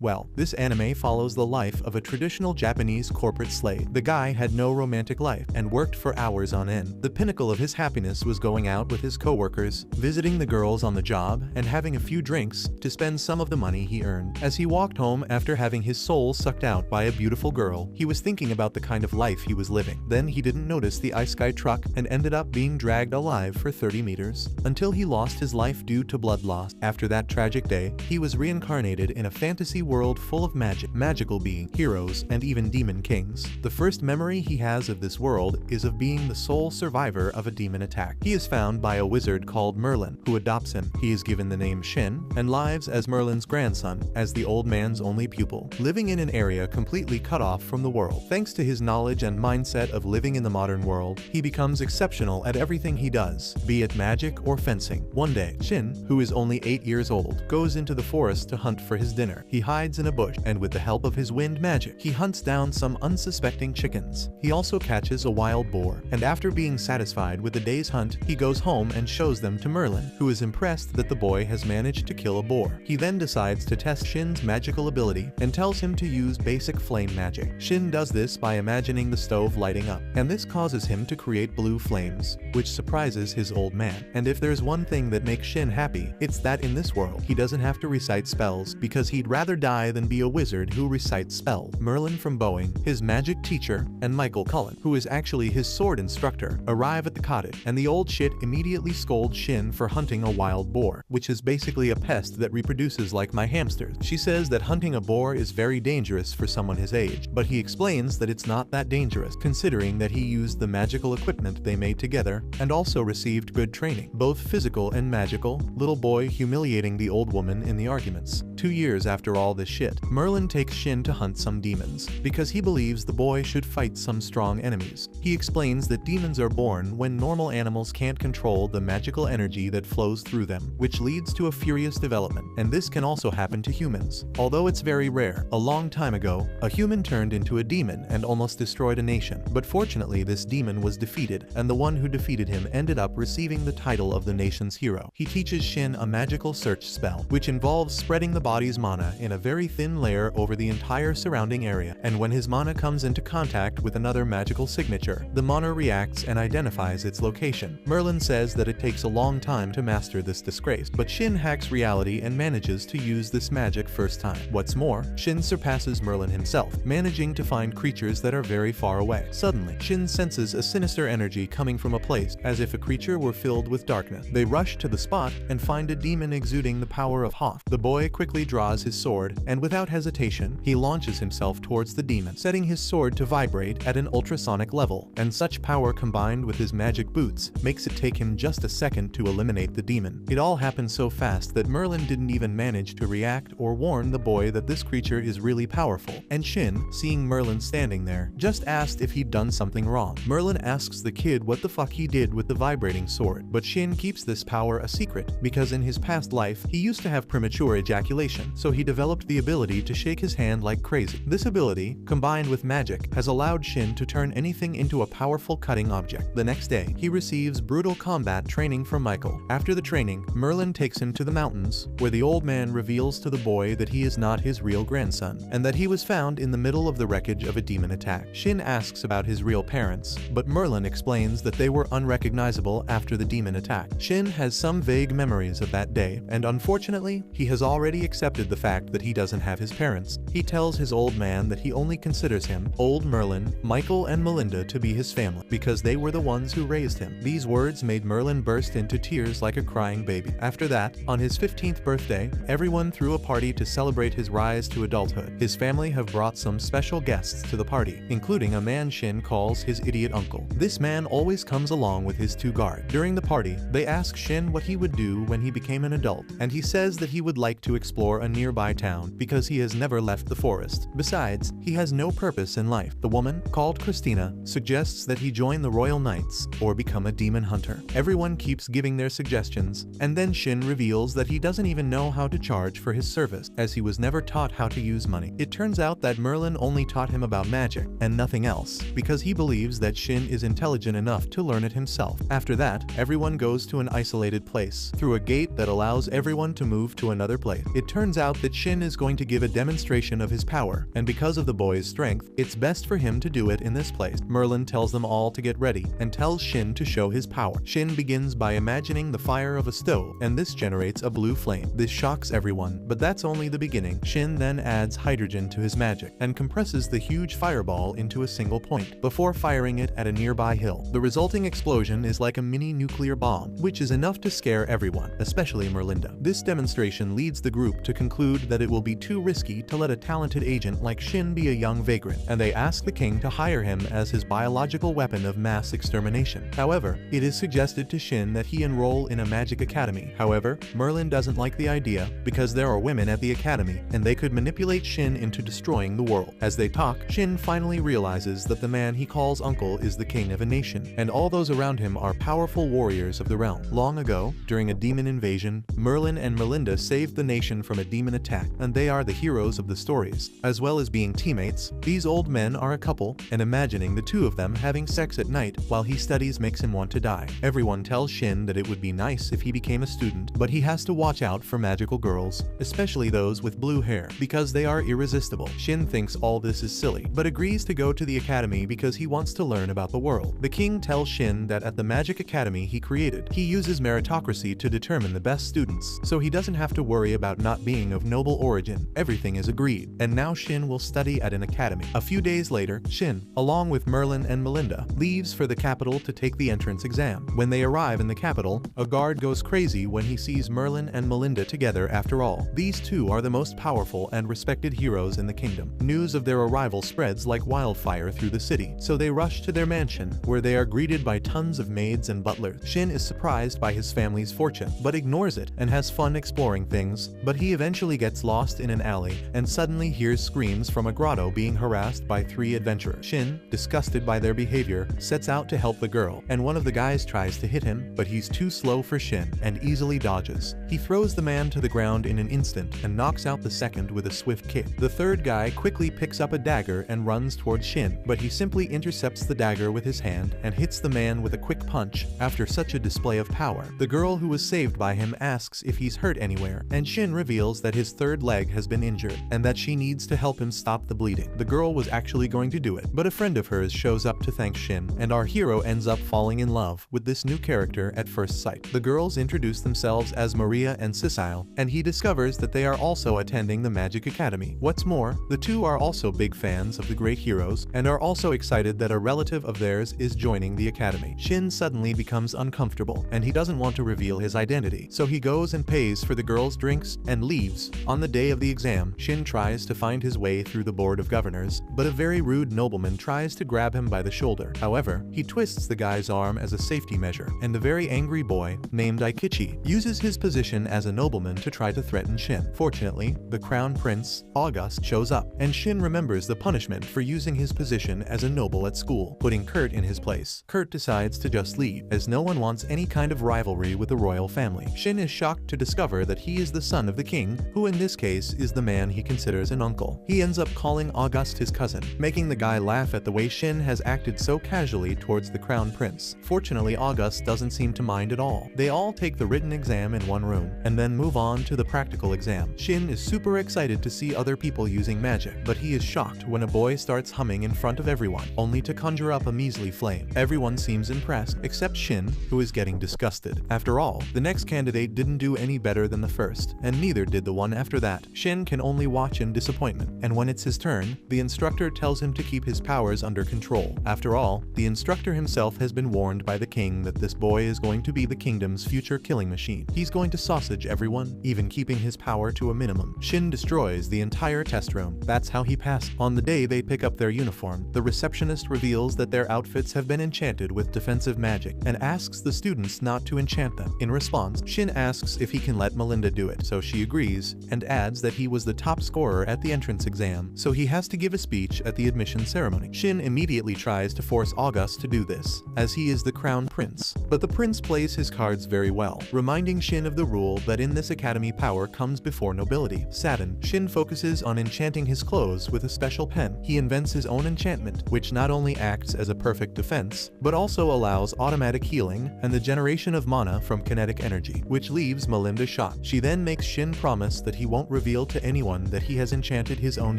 Well, this anime follows the life of a traditional Japanese corporate slave. The guy had no romantic life and worked for hours on end. The pinnacle of his happiness was going out with his coworkers, visiting the girls on the job, and having a few drinks to spend some of the money he earned. As he walked home after having his soul sucked out by a beautiful girl, he was thinking about the kind of life he was living. Then he didn't notice the ice guy truck and ended up being dragged alive for 30 meters until he lost his life due to blood loss. After that tragic day, he was reincarnated in a fantasy world full of magical beings, heroes, and even demon kings. The first memory he has of this world is of being the sole survivor of a demon attack. He is found by a wizard called Merlin, who adopts him. He is given the name Shin and lives as Merlin's grandson, as the old man's only pupil, living in an area completely cut off from the world. Thanks to his knowledge and mindset of living in the modern world, he becomes exceptional at everything he does, be it magic or fencing. One day, Shin, who is only 8 years old, goes into the forest to hunt for his dinner. He hides in a bush, and with the help of his wind magic, he hunts down some unsuspecting chickens. He also catches a wild boar, and after being satisfied with the day's hunt, he goes home and shows them to Merlin, who is impressed that the boy has managed to kill a boar. He then decides to test Shin's magical ability and tells him to use basic flame magic. Shin does this by imagining the stove lighting up, and this causes him to create blue flames, which surprises his old man. And if there's one thing that makes Shin happy, it's that in this world, he doesn't have to recite spells, because he'd rather die than be a wizard who recites spells. Merlin from Boeing, his magic teacher, and Michael Cullen, who is actually his sword instructor, arrive at the cottage, and the old shit immediately scolds Shin for hunting a wild boar, which is basically a pest that reproduces like my hamsters. She says that hunting a boar is very dangerous for someone his age, but he explains that it's not that dangerous, considering that he used the magical equipment they made together and also received good training, both physical and magical. Little boy humiliating the old woman in the arguments. 2 years after all this shit, Merlin takes Shin to hunt some demons, because he believes the boy should fight some strong enemies. He explains that demons are born when normal animals can't control the magical energy that flows through them, which leads to a furious development, and this can also happen to humans. Although it's very rare, a long time ago, a human turned into a demon and almost destroyed a nation, but fortunately this demon was defeated, and the one who defeated him ended up receiving the title of the nation's hero. He teaches Shin a magical search spell, which involves spreading the body's mana in a very thin layer over the entire surrounding area, and when his mana comes into contact with another magical signature, the mana reacts and identifies its location. Merlin says that it takes a long time to master this disgrace, but Shin hacks reality and manages to use this magic first time. What's more, Shin surpasses Merlin himself, managing to find creatures that are very far away. Suddenly, Shin senses a sinister energy coming from a place, as if a creature were filled with darkness. They rush to the spot and find a demon exuding the power of Hoth. The boy quickly draws his sword, and without hesitation, he launches himself towards the demon, setting his sword to vibrate at an ultrasonic level, and such power combined with his magic boots makes it take him just a second to eliminate the demon. It all happened so fast that Merlin didn't even manage to react or warn the boy that this creature is really powerful, and Shin, seeing Merlin standing there, just asked if he'd done something wrong. Merlin asks the kid what the fuck he did with the vibrating sword, but Shin keeps this power a secret, because in his past life, he used to have premature ejaculation, so he developed the ability to shake his hand like crazy. This ability, combined with magic, has allowed Shin to turn anything into a powerful cutting object. The next day, he receives brutal combat training from Michael. After the training, Merlin takes him to the mountains, where the old man reveals to the boy that he is not his real grandson, and that he was found in the middle of the wreckage of a demon attack. Shin asks about his real parents, but Merlin explains that they were unrecognizable after the demon attack. Shin has some vague memories of that day, and unfortunately, he has already accepted the fact that he doesn't have his parents. He tells his old man that he only considers him, old Merlin, Michael, and Melinda to be his family, because they were the ones who raised him. These words made Merlin burst into tears like a crying baby. After that, on his 15th birthday, everyone threw a party to celebrate his rise to adulthood. His family have brought some special guests to the party, including a man Shin calls his idiot uncle. This man always comes along with his 2 guards. During the party, they ask Shin what he would do when he became an adult, and he says that he would like to explore a nearby town because he has never left the forest. Besides, he has no purpose in life. The woman, called Christina, suggests that he join the Royal Knights or become a demon hunter. Everyone keeps giving their suggestions, and then Shin reveals that he doesn't even know how to charge for his service, as he was never taught how to use money. It turns out that Merlin only taught him about magic and nothing else, because he believes that Shin is intelligent enough to learn it himself. After that, everyone goes to an isolated place, through a gate that allows everyone to move to another place. It turns out that Shin is is going to give a demonstration of his power, and because of the boy's strength, it's best for him to do it in this place. Merlin tells them all to get ready, and tells Shin to show his power. Shin begins by imagining the fire of a stove, and this generates a blue flame. This shocks everyone, but that's only the beginning. Shin then adds hydrogen to his magic, and compresses the huge fireball into a single point, before firing it at a nearby hill. The resulting explosion is like a mini nuclear bomb, which is enough to scare everyone, especially Merlinda. This demonstration leads the group to conclude that it will be too risky to let a talented agent like Shin be a young vagrant, and they ask the king to hire him as his biological weapon of mass extermination. However, it is suggested to Shin that he enroll in a magic academy. However, Merlin doesn't like the idea because there are women at the academy, and they could manipulate Shin into destroying the world. As they talk, Shin finally realizes that the man he calls uncle is the king of a nation, and all those around him are powerful warriors of the realm. Long ago, during a demon invasion, Merlin and Melinda saved the nation from a demon attack, and they are the heroes of the stories. As well as being teammates, these old men are a couple, and imagining the two of them having sex at night while he studies makes him want to die. Everyone tells Shin that it would be nice if he became a student, but he has to watch out for magical girls, especially those with blue hair, because they are irresistible. Shin thinks all this is silly, but agrees to go to the academy because he wants to learn about the world. The king tells Shin that at the magic academy he created, he uses meritocracy to determine the best students, so he doesn't have to worry about not being of noble origin. Everything is agreed, and now Shin will study at an academy. A few days later, Shin, along with Merlin and Melinda, leaves for the capital to take the entrance exam. When they arrive in the capital, a guard goes crazy when he sees Merlin and Melinda together. After all, these two are the most powerful and respected heroes in the kingdom. News of their arrival spreads like wildfire through the city, so they rush to their mansion, where they are greeted by tons of maids and butlers. Shin is surprised by his family's fortune, but ignores it and has fun exploring things, but he eventually gets lost in an alley and suddenly hears screams from a grotto being harassed by 3 adventurers. Shin, disgusted by their behavior, sets out to help the girl, and one of the guys tries to hit him, but he's too slow for Shin and easily dodges. He throws the man to the ground in an instant and knocks out the second with a swift kick. The third guy quickly picks up a dagger and runs towards Shin, but he simply intercepts the dagger with his hand and hits the man with a quick punch. After such a display of power, the girl who was saved by him asks if he's hurt anywhere, and Shin reveals that his third leg has been injured and that she needs to help him stop the bleeding. The girl was actually going to do it, but a friend of hers shows up to thank Shin, and our hero ends up falling in love with this new character at first sight. The girls introduce themselves as Maria and Cecile, and he discovers that they are also attending the Magic Academy. What's more, the two are also big fans of the great heroes and are also excited that a relative of theirs is joining the academy. Shin suddenly becomes uncomfortable, and he doesn't want to reveal his identity, so he goes and pays for the girls' drinks and leaves. On the day of the exam, Shin tries to find his way through the board of governors, but a very rude nobleman tries to grab him by the shoulder. However, he twists the guy's arm as a safety measure, and the very angry boy, named Aikichi, uses his position as a nobleman to try to threaten Shin. Fortunately, the crown prince, August, shows up, and Shin remembers the punishment for using his position as a noble at school, putting Kurt in his place. Kurt decides to just leave, as no one wants any kind of rivalry with the royal family. Shin is shocked to discover that he is the son of the king, who in this case is the man he considers an uncle. He ends up calling August his cousin, making the guy laugh at the way Shin has acted so casually towards the crown prince. Fortunately, August doesn't seem to mind at all. They all take the written exam in one room, and then move on to the practical exam. Shin is super excited to see other people using magic, but he is shocked when a boy starts humming in front of everyone, only to conjure up a measly flame. Everyone seems impressed, except Shin, who is getting disgusted. After all, the next candidate didn't do any better than the first, and neither did the one after that. Shin can only watch in disappointment, and when it's his turn, the instructor tells him to keep his powers under control. After all, the instructor himself has been warned by the king that this boy is going to be the kingdom's future killing machine. He's going to sausage everyone, even keeping his power to a minimum. Shin destroys the entire test room. That's how he passed. On the day they pick up their uniform, the receptionist reveals that their outfits have been enchanted with defensive magic and asks the students not to enchant them. In response, Shin asks if he can let Melinda do it, so she agrees and adds that he was the top scorer at the entrance exam, so he has to give a speech at the admission ceremony. Shin immediately tries to force August to do this, as he is the crown prince, but the prince plays his cards very well, reminding Shin of the rule that in this academy power comes before nobility. Saddened, Shin focuses on enchanting his clothes with a special pen. He invents his own enchantment, which not only acts as a perfect defense, but also allows automatic healing and the generation of mana from kinetic energy, which leaves Melinda shocked. She then makes Shin promise that he won't reveal to anyone that he has enchanted his own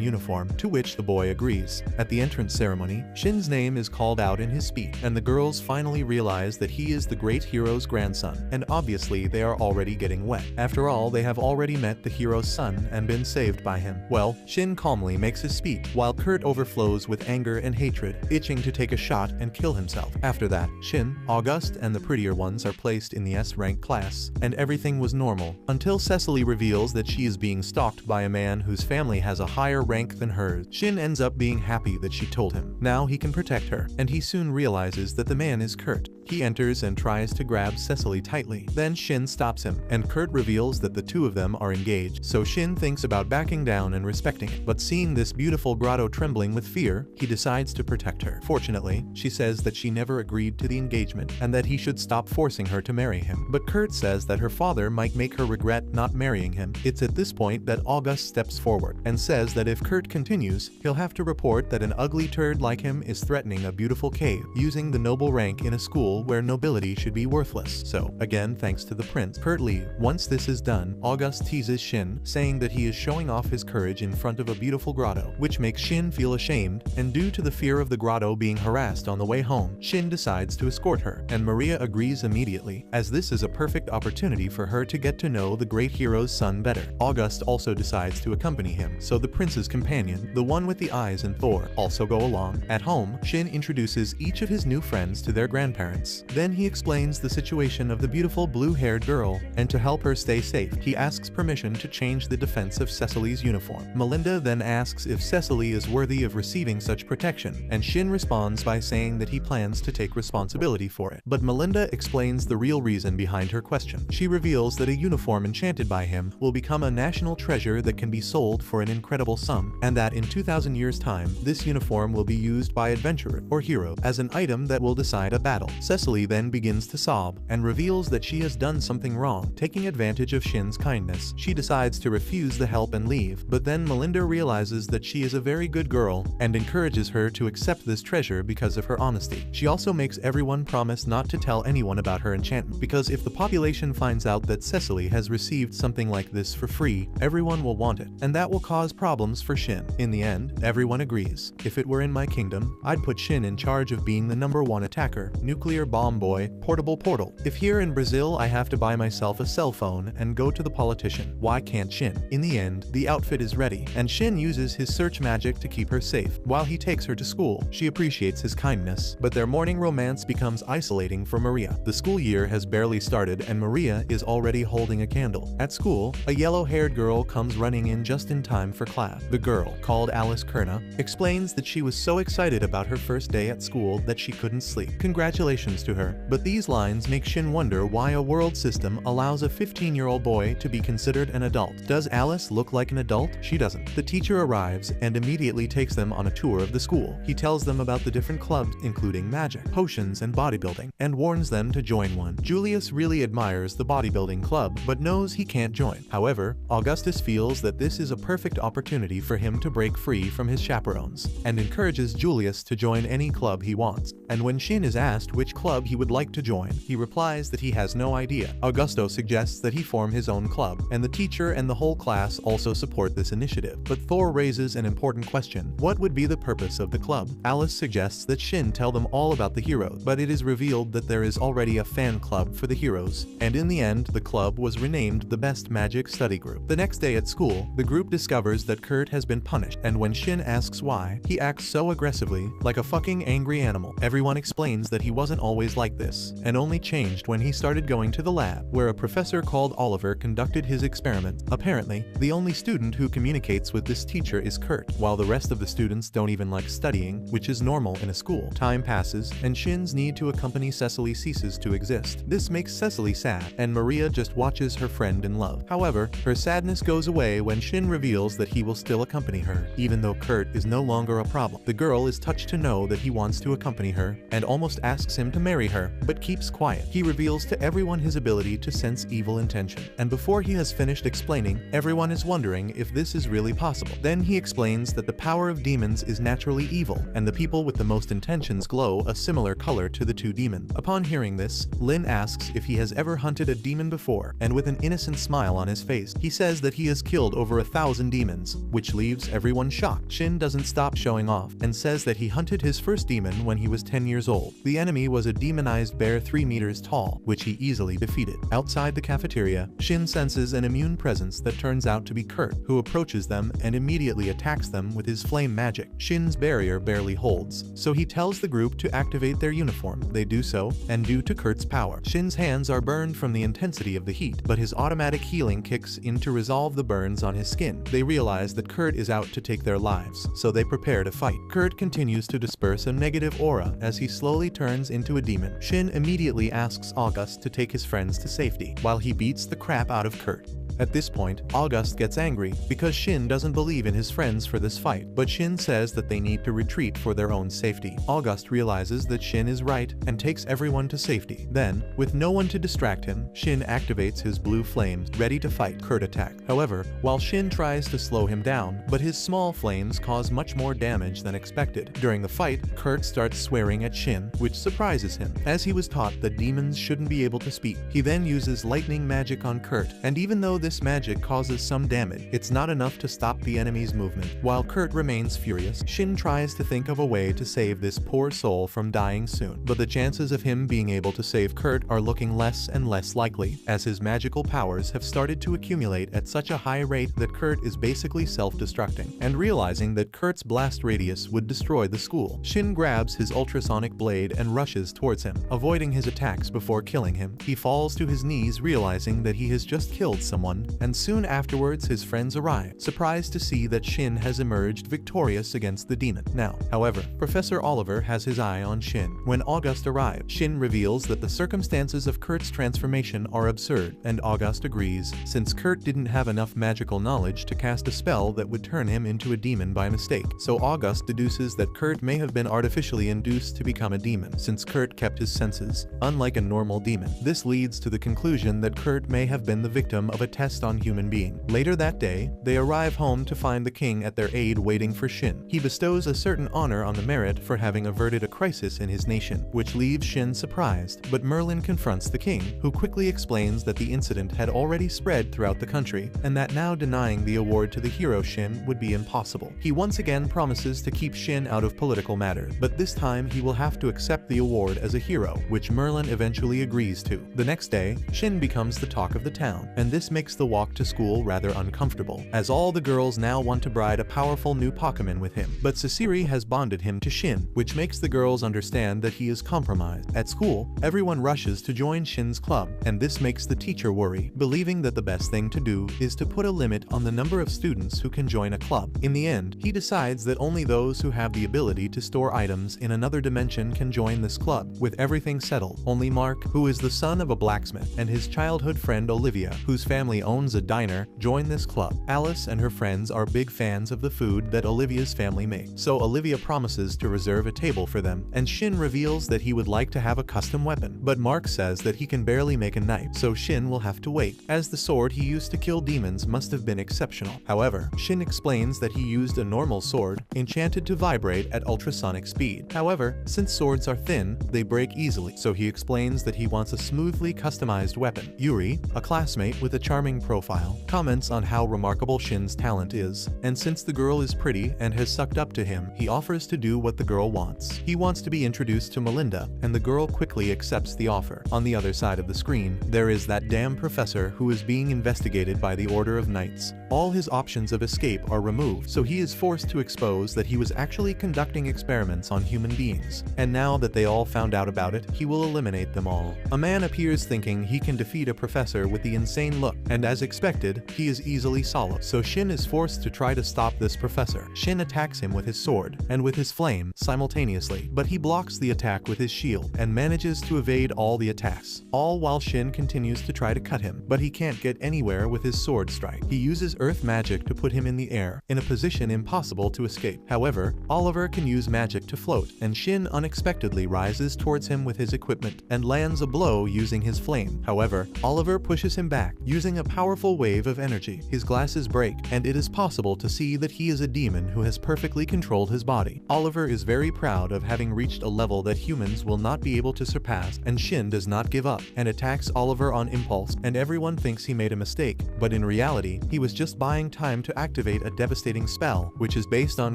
uniform, to which the boy agrees. At the entrance ceremony, Shin's name is called out in his speech, and the girls finally realize that he is the great hero's grandson, and obviously they are already getting wet. After all, they have already met the hero's son and been saved by him. Well, Shin calmly makes his speech, while Kurt overflows with anger and hatred, itching to take a shot and kill himself. After that, Shin, August, and the prettier ones are placed in the S-rank class, and everything was normal, until Cecily reveals that she is being stalked by a man whose family has a higher rank than hers. Shin ends up being happy that she told him. Now he can protect her, and he soon realizes that the man is Kurt. He enters and tries to grab Cecily tightly. Then Shin stops him, and Kurt reveals that the two of them are engaged, so Shin thinks about backing down and respecting it. But seeing this beautiful grotto trembling with fear, he decides to protect her. Fortunately, she says that she never agreed to the engagement, and that he should stop forcing her to marry him. But Kurt says that her father might make her regret not marrying him. It's at this point that August steps forward, and says that if Kurt continues, he'll have to report that an ugly turd like him is threatening a beautiful cave, using the noble rank in a school where nobility should be worthless. So, again thanks to the prince, Kurt leaves. Once this is done, August teases Shin, saying that he is showing off his courage in front of a beautiful grotto, which makes Shin feel ashamed, and due to the fear of the grotto being harassed on the way home, Shin decides to escort her, and Maria agrees immediately, as this is a perfect opportunity for her to get to know the great hero's son better. August also decides to accompany him, so the prince's companion, the one with the eyes and Thor, also go along. At home, Shin introduces each of his new friends to their grandparents. Then he explains the situation of the beautiful blue-haired girl, and to help her stay safe, he asks permission to change the defense of Cecily's uniform. Melinda then asks if Cecily is worthy of receiving such protection, and Shin responds by saying that he plans to take responsibility for it. But Melinda explains the real reason behind her question. She reveals that a uniform enchanted by him will become a national treasure that can be sold for an incredible sum, and that in 2,000 years' time, this uniform will be used by adventurer or hero as an item that will decide a battle. Cecily then begins to sob, and reveals that she has done something wrong. Taking advantage of Shin's kindness, she decides to refuse the help and leave, but then Melinda realizes that she is a very good girl, and encourages her to accept this treasure because of her honesty. She also makes everyone promise not to tell anyone about her enchantment, because if the population finds out that Cecily has received something like this for free, everyone will want it, and that will cause problems for Shin. In the end, everyone agrees. If it were in my kingdom, I'd put Shin in charge of being the #1 attacker, nuclear bomb boy, portable portal. If here in Brazil I have to buy myself a cell phone and go to the politician, why can't Shin? In the end, the outfit is ready, and Shin uses his search magic to keep her safe. While he takes her to school, she appreciates his kindness, but their morning romance becomes isolating for Maria. The school year has barely started and Maria is already holding a candle. At school, a yellow-haired girl comes running in just in time for class. The girl, called Alice Kerna, explains that she was so excited about her first day at school that she couldn't sleep. Congratulations to her. But these lines make Shin wonder why a world system allows a 15-year-old boy to be considered an adult. Does Alice look like an adult? She doesn't. The teacher arrives and immediately takes them on a tour of the school. He tells them about the different clubs, including magic, potions, and bodybuilding, and warns them to join one. Julius really admires the bodybuilding club, but knows he can't join. However, Augustus feels that this is a perfect opportunity for him to break free from his chaperones, and encourages Julius to join any club he wants. And when Shin is asked which club he would like to join, he replies that he has no idea. Augusto suggests that he form his own club, and the teacher and the whole class also support this initiative. But Thor raises an important question. What would be the purpose of the club? Alice suggests that Shin tell them all about the heroes, but it is revealed that there is already a fan club for the heroes, and in the end, the club was renamed the Best Magic Study Group. The next day at school, the group discovers that Kurt has been punished, and when Shin asks why, he acts so aggressively, like a fucking angry animal. Everyone explains that he wasn't always like this, and only changed when he started going to the lab, where a professor called Oliver conducted his experiment. Apparently, the only student who communicates with this teacher is Kurt, while the rest of the students don't even like studying, which is normal in a school. Time passes, and Shin's need to accompany Cecily ceases to exist. This makes Cecily sad, and Maria just watches her friend in love. However, her sadness goes away when Shin reveals that he will still accompany her, even though Kurt is no longer a problem. The girl is touched to know that he wants to accompany her, and almost asks him to marry her, but keeps quiet. He reveals to everyone his ability to sense evil intention. And before he has finished explaining, everyone is wondering if this is really possible. Then he explains that the power of demons is naturally evil, and the people with the most intentions glow a similar color to the two demons. Upon hearing this, Lin asks if he has ever hunted a demon before, and with an innocent smile on his face, he says that he has killed over 1,000 demons, which leaves everyone shocked. Shin doesn't stop showing off, and says that he hunted his first demon when he was 10 years old. The enemy was a demonized bear 3 meters tall, which he easily defeated. Outside the cafeteria, Shin senses an immune presence that turns out to be Kurt, who approaches them and immediately attacks them with his flame magic. Shin's barrier barely holds, so he tells the group to activate their uniform. They do so, and due to Kurt's power, Shin's hands are burned from the intensity of the heat, but his automatic healing kicks in to resolve the burns on his skin. They realize that Kurt is out to take their lives, so they prepare to fight. Kurt continues to disperse a negative aura as he slowly turns into a demon. Shin immediately asks August to take his friends to safety, while he beats the crap out of Kurt. At this point, August gets angry because Shin doesn't believe in his friends for this fight, but Shin says that they need to retreat for their own safety. August realizes that Shin is right and takes everyone to safety. Then, with no one to distract him, Shin activates his blue flames, ready to fight Kurt attack. However, while Shin tries to slow him down, but his small flames cause much more damage than expected. During the fight, Kurt starts swearing at Shin, which surprises him, as he was taught that demons shouldn't be able to speak. He then uses lightning magic on Kurt, and even though this magic causes some damage, it's not enough to stop the enemy's movement. While Kurt remains furious, Shin tries to think of a way to save this poor soul from dying soon, but the chances of him being able to save Kurt are looking less and less likely, as his magical powers have started to accumulate at such a high rate that Kurt is basically self-destructing. And realizing that Kurt's blast radius would destroy the school, Shin grabs his ultrasonic blade and rushes towards him, avoiding his attacks before killing him. He falls to his knees, realizing that he has just killed someone, and soon afterwards his friends arrive, surprised to see that Shin has emerged victorious against the demon. Now, however, Professor Oliver has his eye on Shin. When August arrives, Shin reveals that the circumstances of Kurt's transformation are absurd, and August agrees, since Kurt didn't have enough magical knowledge to cast a spell that would turn him into a demon by mistake. So August deduces that Kurt may have been artificially induced to become a demon, since Kurt kept his senses, unlike a normal demon. This leads to the conclusion that Kurt may have been the victim of a test on human being. Later that day, they arrive home to find the king at their aid waiting for Shin. He bestows a certain honor on the merit for having averted a crisis in his nation, which leaves Shin surprised, but Merlin confronts the king, who quickly explains that the incident had already spread throughout the country, and that now denying the award to the hero Shin would be impossible. He once again promises to keep Shin out of political matters, but this time he will have to accept the award as a hero, which Merlin eventually agrees to. The next day, Shin becomes the talk of the town, and this makes the walk to school rather uncomfortable, as all the girls now want to bride a powerful new Pokemon with him. But Sasiri has bonded him to Shin, which makes the girls understand that he is compromised. At school, everyone rushes to join Shin's club, and this makes the teacher worry, believing that the best thing to do is to put a limit on the number of students who can join a club. In the end, he decides that only those who have the ability to store items in another dimension can join this club. With everything settled, only Mark, who is the son of a blacksmith, and his childhood friend Olivia, whose family owns a diner, join this club. Alice and her friends are big fans of the food that Olivia's family makes, so Olivia promises to reserve a table for them, and Shin reveals that he would like to have a custom weapon, but Mark says that he can barely make a knife, so Shin will have to wait, as the sword he used to kill demons must have been exceptional. However, Shin explains that he used a normal sword, enchanted to vibrate at ultrasonic speed. However, since swords are thin, they break easily, so he explains that he wants a smoothly customized weapon. Yuri, a classmate with a charming profile, comments on how remarkable Shin's talent is, and since the girl is pretty and has sucked up to him, he offers to do what the girl wants. He wants to be introduced to Melinda, and the girl quickly accepts the offer. On the other side of the screen, there is that damn professor who is being investigated by the Order of Knights. All his options of escape are removed, so he is forced to expose that he was actually conducting experiments on human beings, and now that they all found out about it, he will eliminate them all. A man appears thinking he can defeat a professor with the insane look, and and as expected, he is easily soloed. So Shin is forced to try to stop this professor. Shin attacks him with his sword and with his flame simultaneously, but he blocks the attack with his shield and manages to evade all the attacks, all while Shin continues to try to cut him, but he can't get anywhere with his sword strike. He uses earth magic to put him in the air, in a position impossible to escape. However, Oliver can use magic to float, and Shin unexpectedly rises towards him with his equipment and lands a blow using his flame. However, Oliver pushes him back, using a powerful wave of energy. His glasses break, and it is possible to see that he is a demon who has perfectly controlled his body. Oliver is very proud of having reached a level that humans will not be able to surpass, and Shin does not give up and attacks Oliver on impulse, and everyone thinks he made a mistake, but in reality, he was just buying time to activate a devastating spell, which is based on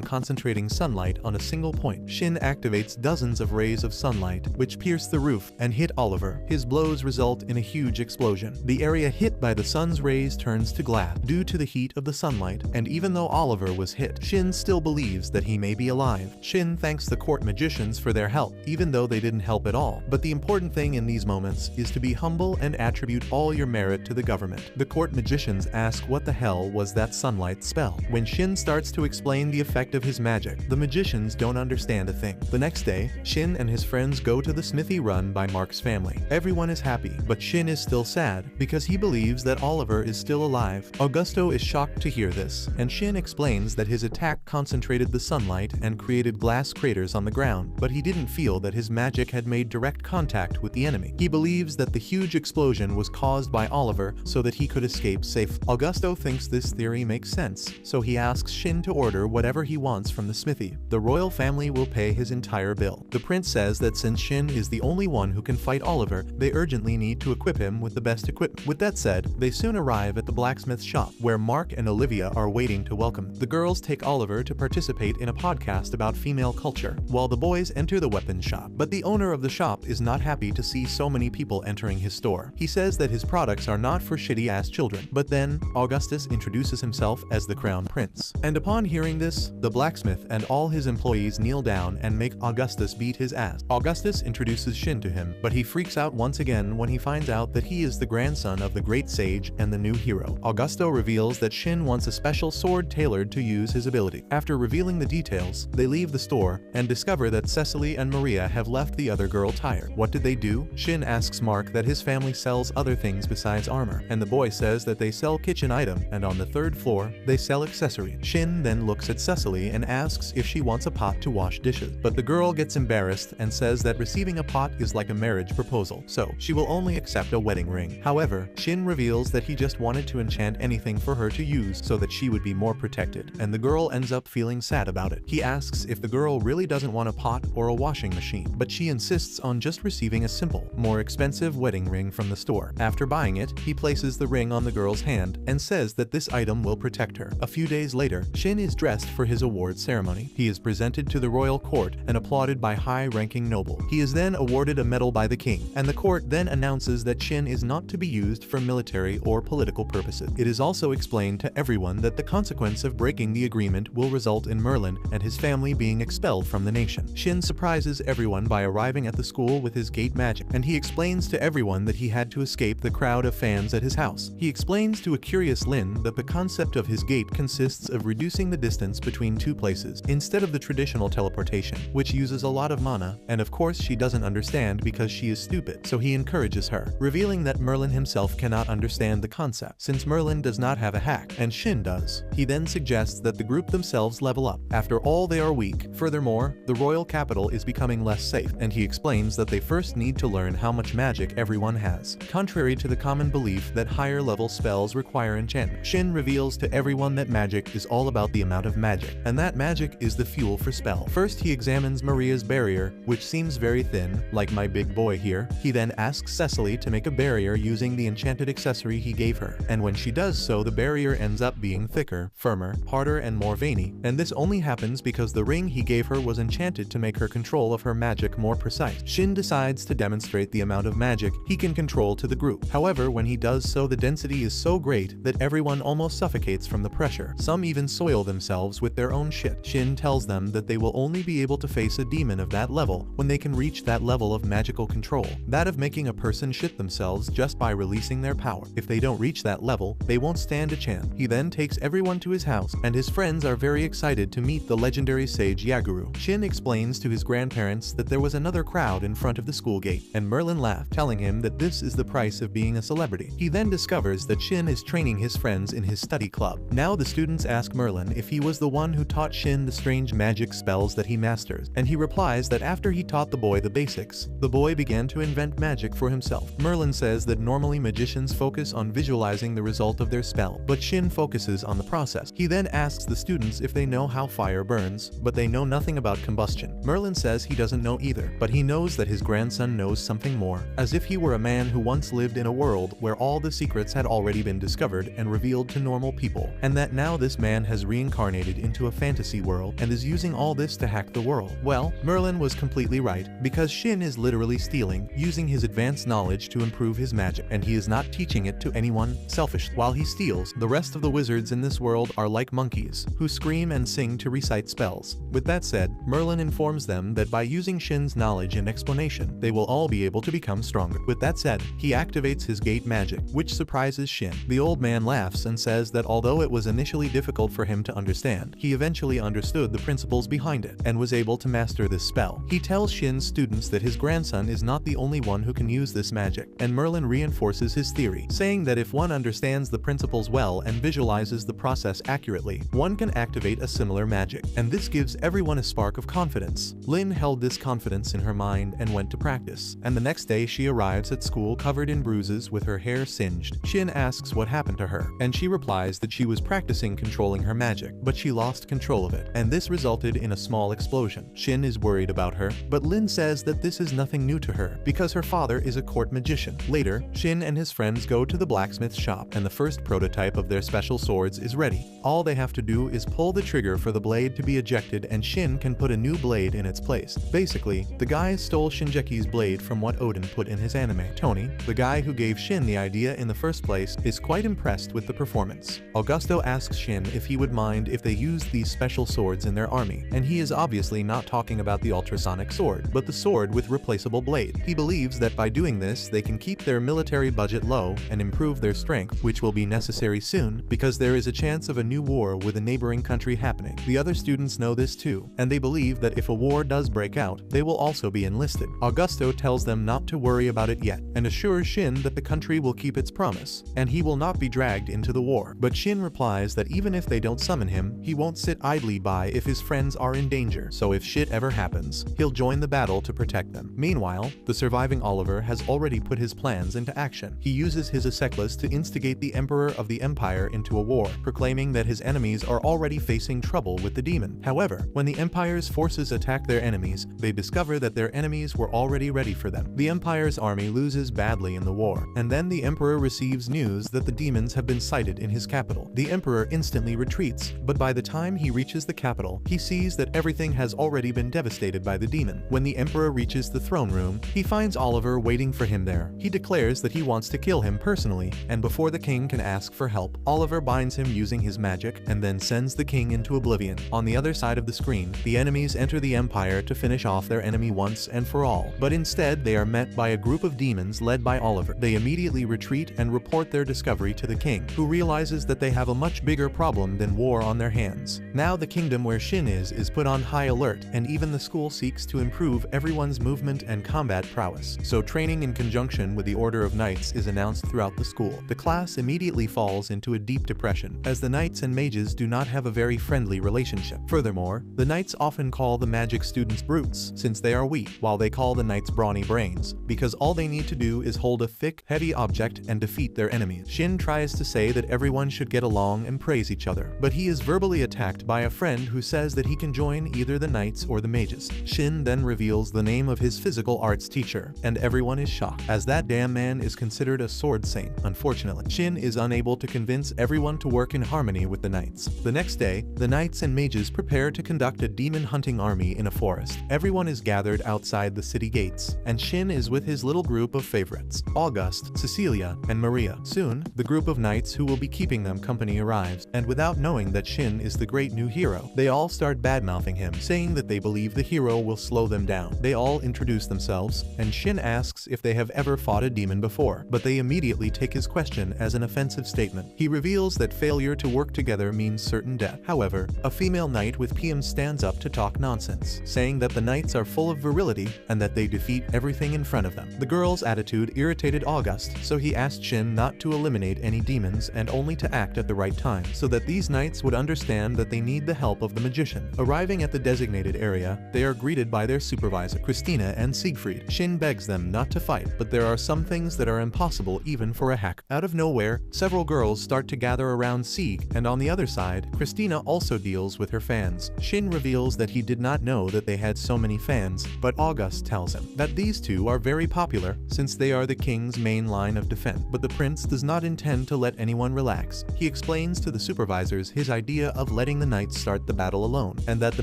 concentrating sunlight on a single point. Shin activates dozens of rays of sunlight, which pierce the roof and hit Oliver. His blows result in a huge explosion. The area hit by the sun's rays turns to glass due to the heat of the sunlight, and even though Oliver was hit, Shin still believes that he may be alive. Shin thanks the court magicians for their help, even though they didn't help at all. But the important thing in these moments is to be humble and attribute all your merit to the government. The court magicians ask what the hell was that sunlight spell. When Shin starts to explain the effect of his magic, the magicians don't understand a thing. The next day, Shin and his friends go to the smithy run by Mark's family. Everyone is happy, but Shin is still sad because he believes that Oliver is still alive. Augusto is shocked to hear this, and Shin explains that his attack concentrated the sunlight and created glass craters on the ground, but he didn't feel that his magic had made direct contact with the enemy. He believes that the huge explosion was caused by Oliver so that he could escape safe. Augusto thinks this theory makes sense, so he asks Shin to order whatever he wants from the smithy. The royal family will pay his entire bill. The prince says that since Shin is the only one who can fight Oliver, they urgently need to equip him with the best equipment. With that said, they soon arrive at the blacksmith shop, where Mark and Olivia are waiting to welcome. The girls take Oliver to participate in a podcast about female culture, while the boys enter the weapons shop. But the owner of the shop is not happy to see so many people entering his store. He says that his products are not for shitty-ass children. But then, Augustus introduces himself as the crown prince. And upon hearing this, the blacksmith and all his employees kneel down and make Augustus beat his ass. Augustus introduces Shin to him, but he freaks out once again when he finds out that he is the grandson of the great sage and the new hero. Augusto reveals that Shin wants a special sword tailored to use his ability. After revealing the details, they leave the store and discover that Cecily and Maria have left the other girl tired. What did they do? Shin asks Mark that his family sells other things besides armor, and the boy says that they sell kitchen items, and on the third floor, they sell accessories. Shin then looks at Cecily and asks if she wants a pot to wash dishes, but the girl gets embarrassed and says that receiving a pot is like a marriage proposal, so she will only accept a wedding ring. However, Shin reveals that he just wanted to enchant anything for her to use so that she would be more protected, and the girl ends up feeling sad about it. He asks if the girl really doesn't want a pot or a washing machine, but she insists on just receiving a simple, more expensive wedding ring from the store. After buying it, he places the ring on the girl's hand and says that this item will protect her. A few days later, Shin is dressed for his award ceremony. He is presented to the royal court and applauded by high-ranking nobles. He is then awarded a medal by the king, and the court then announces that Shin is not to be used for military or political purposes. It is also explained to everyone that the consequence of breaking the agreement will result in Merlin and his family being expelled from the nation. Shin surprises everyone by arriving at the school with his gate magic, and he explains to everyone that he had to escape the crowd of fans at his house. He explains to a curious Lin that the concept of his gate consists of reducing the distance between two places, instead of the traditional teleportation, which uses a lot of mana, and of course she doesn't understand because she is stupid, so he encourages her, revealing that Merlin himself cannot understand the concept, since Merlin does not have a hack, and Shin does. He then suggests that the group themselves level up. After all, they are weak. Furthermore, the royal capital is becoming less safe, and he explains that they first need to learn how much magic everyone has. Contrary to the common belief that higher level spells require enchantment, Shin reveals to everyone that magic is all about the amount of magic, and that magic is the fuel for spell. First, he examines Maria's barrier, which seems very thin, like my big boy here. He then asks Cecily to make a barrier using the enchanted accessory he gave her, and when she does so, the barrier ends up being thicker, firmer, harder, and more veiny, and this only happens because the ring he gave her was enchanted to make her control of her magic more precise. Shin decides to demonstrate the amount of magic he can control to the group. However, when he does so, the density is so great that everyone almost suffocates from the pressure. Some even soil themselves with their own shit. Shin tells them that they will only be able to face a demon of that level when they can reach that level of magical control, that of making a person shit themselves just by releasing their power. If they don't reach that level, they won't stand a chance. He then takes everyone to his house, and his friends are very excited to meet the legendary sage Yaguru. Shin explains to his grandparents that there was another crowd in front of the school gate, and Merlin laughed, telling him that this is the price of being a celebrity. He then discovers that Shin is training his friends in his study club. Now the students ask Merlin if he was the one who taught Shin the strange magic spells that he masters, and he replies that after he taught the boy the basics, the boy began to invent magic for himself. Merlin says that normally magicians focus on visualizing the result of their spell, but Shin focuses on the process. He then asks the students if they know how fire burns, but they know nothing about combustion. Merlin says he doesn't know either, but he knows that his grandson knows something more, as if he were a man who once lived in a world where all the secrets had already been discovered and revealed to normal people, and that now this man has reincarnated into a fantasy world and is using all this to hack the world. Well, Merlin was completely right, because Shin is literally stealing, using his advanced knowledge to improve his magic, and he is not teaching it to anyone selfishly. While he steals, the rest of the wizards in this world are like monkeys, who scream and sing to recite spells. With that said, Merlin informs them that by using Shin's knowledge and explanation, they will all be able to become stronger. With that said, he activates his gate magic, which surprises Shin. The old man laughs and says that although it was initially difficult for him to understand, he eventually understood the principles behind it and was able to master this spell. He tells Shin's students that his grandson is not the only one who can use this magic, and Merlin reinforces his theory, saying that if one understands the principles well and visualizes the process accurately, one can activate a similar magic, and this gives everyone a spark of confidence. Lin held this confidence in her mind and went to practice, and the next day she arrives at school covered in bruises with her hair singed. Shin asks what happened to her, and she replies that she was practicing controlling her magic, but she lost control of it, and this resulted in a small explosion. Shin is worried about her, but Lin says that this is nothing new to her, because her father is a court magician. Later, Shin and his friends go to the blacksmith shop, and the first prototype of their special swords is ready. All they have to do is pull the trigger for the blade to be ejected, and Shin can put a new blade in its place. Basically, the guys stole Shinjeki's blade from what Odin put in his anime. Tony, the guy who gave Shin the idea in the first place, is quite impressed with the performance. Augusto asks Shin if he would mind if they used these special swords in their army, and he is obviously not talking about the ultrasonic sword, but the sword with replaceable blade. He believes that by doing this, they can keep their military budget low and improve their strength, which will be necessary soon because there is a chance of a new war with a neighboring country happening. The other students know this too, and they believe that if a war does break out, they will also be enlisted. Augusto tells them not to worry about it yet, and assures Shin that the country will keep its promise, and he will not be dragged into the war. But Shin replies that even if they don't summon him, he won't sit idly by if his friends are in danger, so if shit ever happens, he'll join the battle to protect them. Meanwhile, the surviving Oliver has already put his plans into action. He uses his Aseklas to instigate the Emperor of the Empire into a war, proclaiming that his enemies are already facing trouble with the demon. However, when the Empire's forces attack their enemies, they discover that their enemies were already ready for them. The Empire's army loses badly in the war, and then the Emperor receives news that the demons have been sighted in his capital. The Emperor instantly retreats, but by the time he reaches the capital, he sees that everything has already been devastated by the demon. When the Emperor reaches the throne room, he finds Oliver waiting for him there. He declares that he wants to kill him personally, and before the king can ask for help, Oliver binds him using his magic and then sends the king into oblivion. On the other side of the screen, the enemies enter the Empire to finish off their enemy once and for all, but instead they are met by a group of demons led by Oliver. They immediately retreat and report their discovery to the king, who realizes that they have a much bigger problem than war on their hands. Now the kingdom where Shin is put on high alert, and even the school seeks to improve everyone's movement and combat prowess. So training in conjunction with the Order of Knights is announced throughout the school. The class immediately falls into a deep depression, as the knights and mages do not have a very friendly relationship. Furthermore, the knights often call the magic students brutes, since they are weak, while they call the knights brawny brains, because all they need to do is hold a thick, heavy object and defeat their enemies. Shin tries to say that everyone should get along and praise each other, but he is verbally attacked by a friend who says that he can join either the knights or the mages. Shin then reveals the name of his physical arts teacher, and everyone is shocked, as that damn man is considered a sword saint. Unfortunately, Shin is unable to convince everyone to work in harmony with the knights. The next day, the knights and mages prepare to conduct a demon hunting army in a forest. Everyone is gathered outside the city gates, and Shin is with his little group of favorites, August, Cecilia, and Maria. Soon, the group of knights who will be keeping them company arrives, and without knowing that Shin is the great new hero, they all start badmouthing him, saying that they believe the hero will slow them down. They all introduce themselves, and Shin asks if they have ever fought a demon before, but they immediately take his question as an offensive statement. He reveals that failure to work together means certain death. However, a female knight with PM stands up to talk nonsense, saying that the knights are full of virility and that they defeat everything in front of them. The girl's attitude irritated August, so he asked Shin not to eliminate any demons and only to act at the right time, so that these knights would understand that they need the help of the magician. Arriving at the designated area, they are greeted by their supervisor, Christina and Siegfried. Shin begs them not to fight, but there are some things that are impossible even for a hacker. Out of nowhere, several girls start to gather around Sieg, and on the other side, Christina also deals with her fans. Shin reveals that he did not know that they had so many fans, but August tells him that these two are very popular since they are the king's main line of defense. But the prince does not intend to let anyone relax. He explains to the supervisors his idea of letting the knights start the battle alone, and that the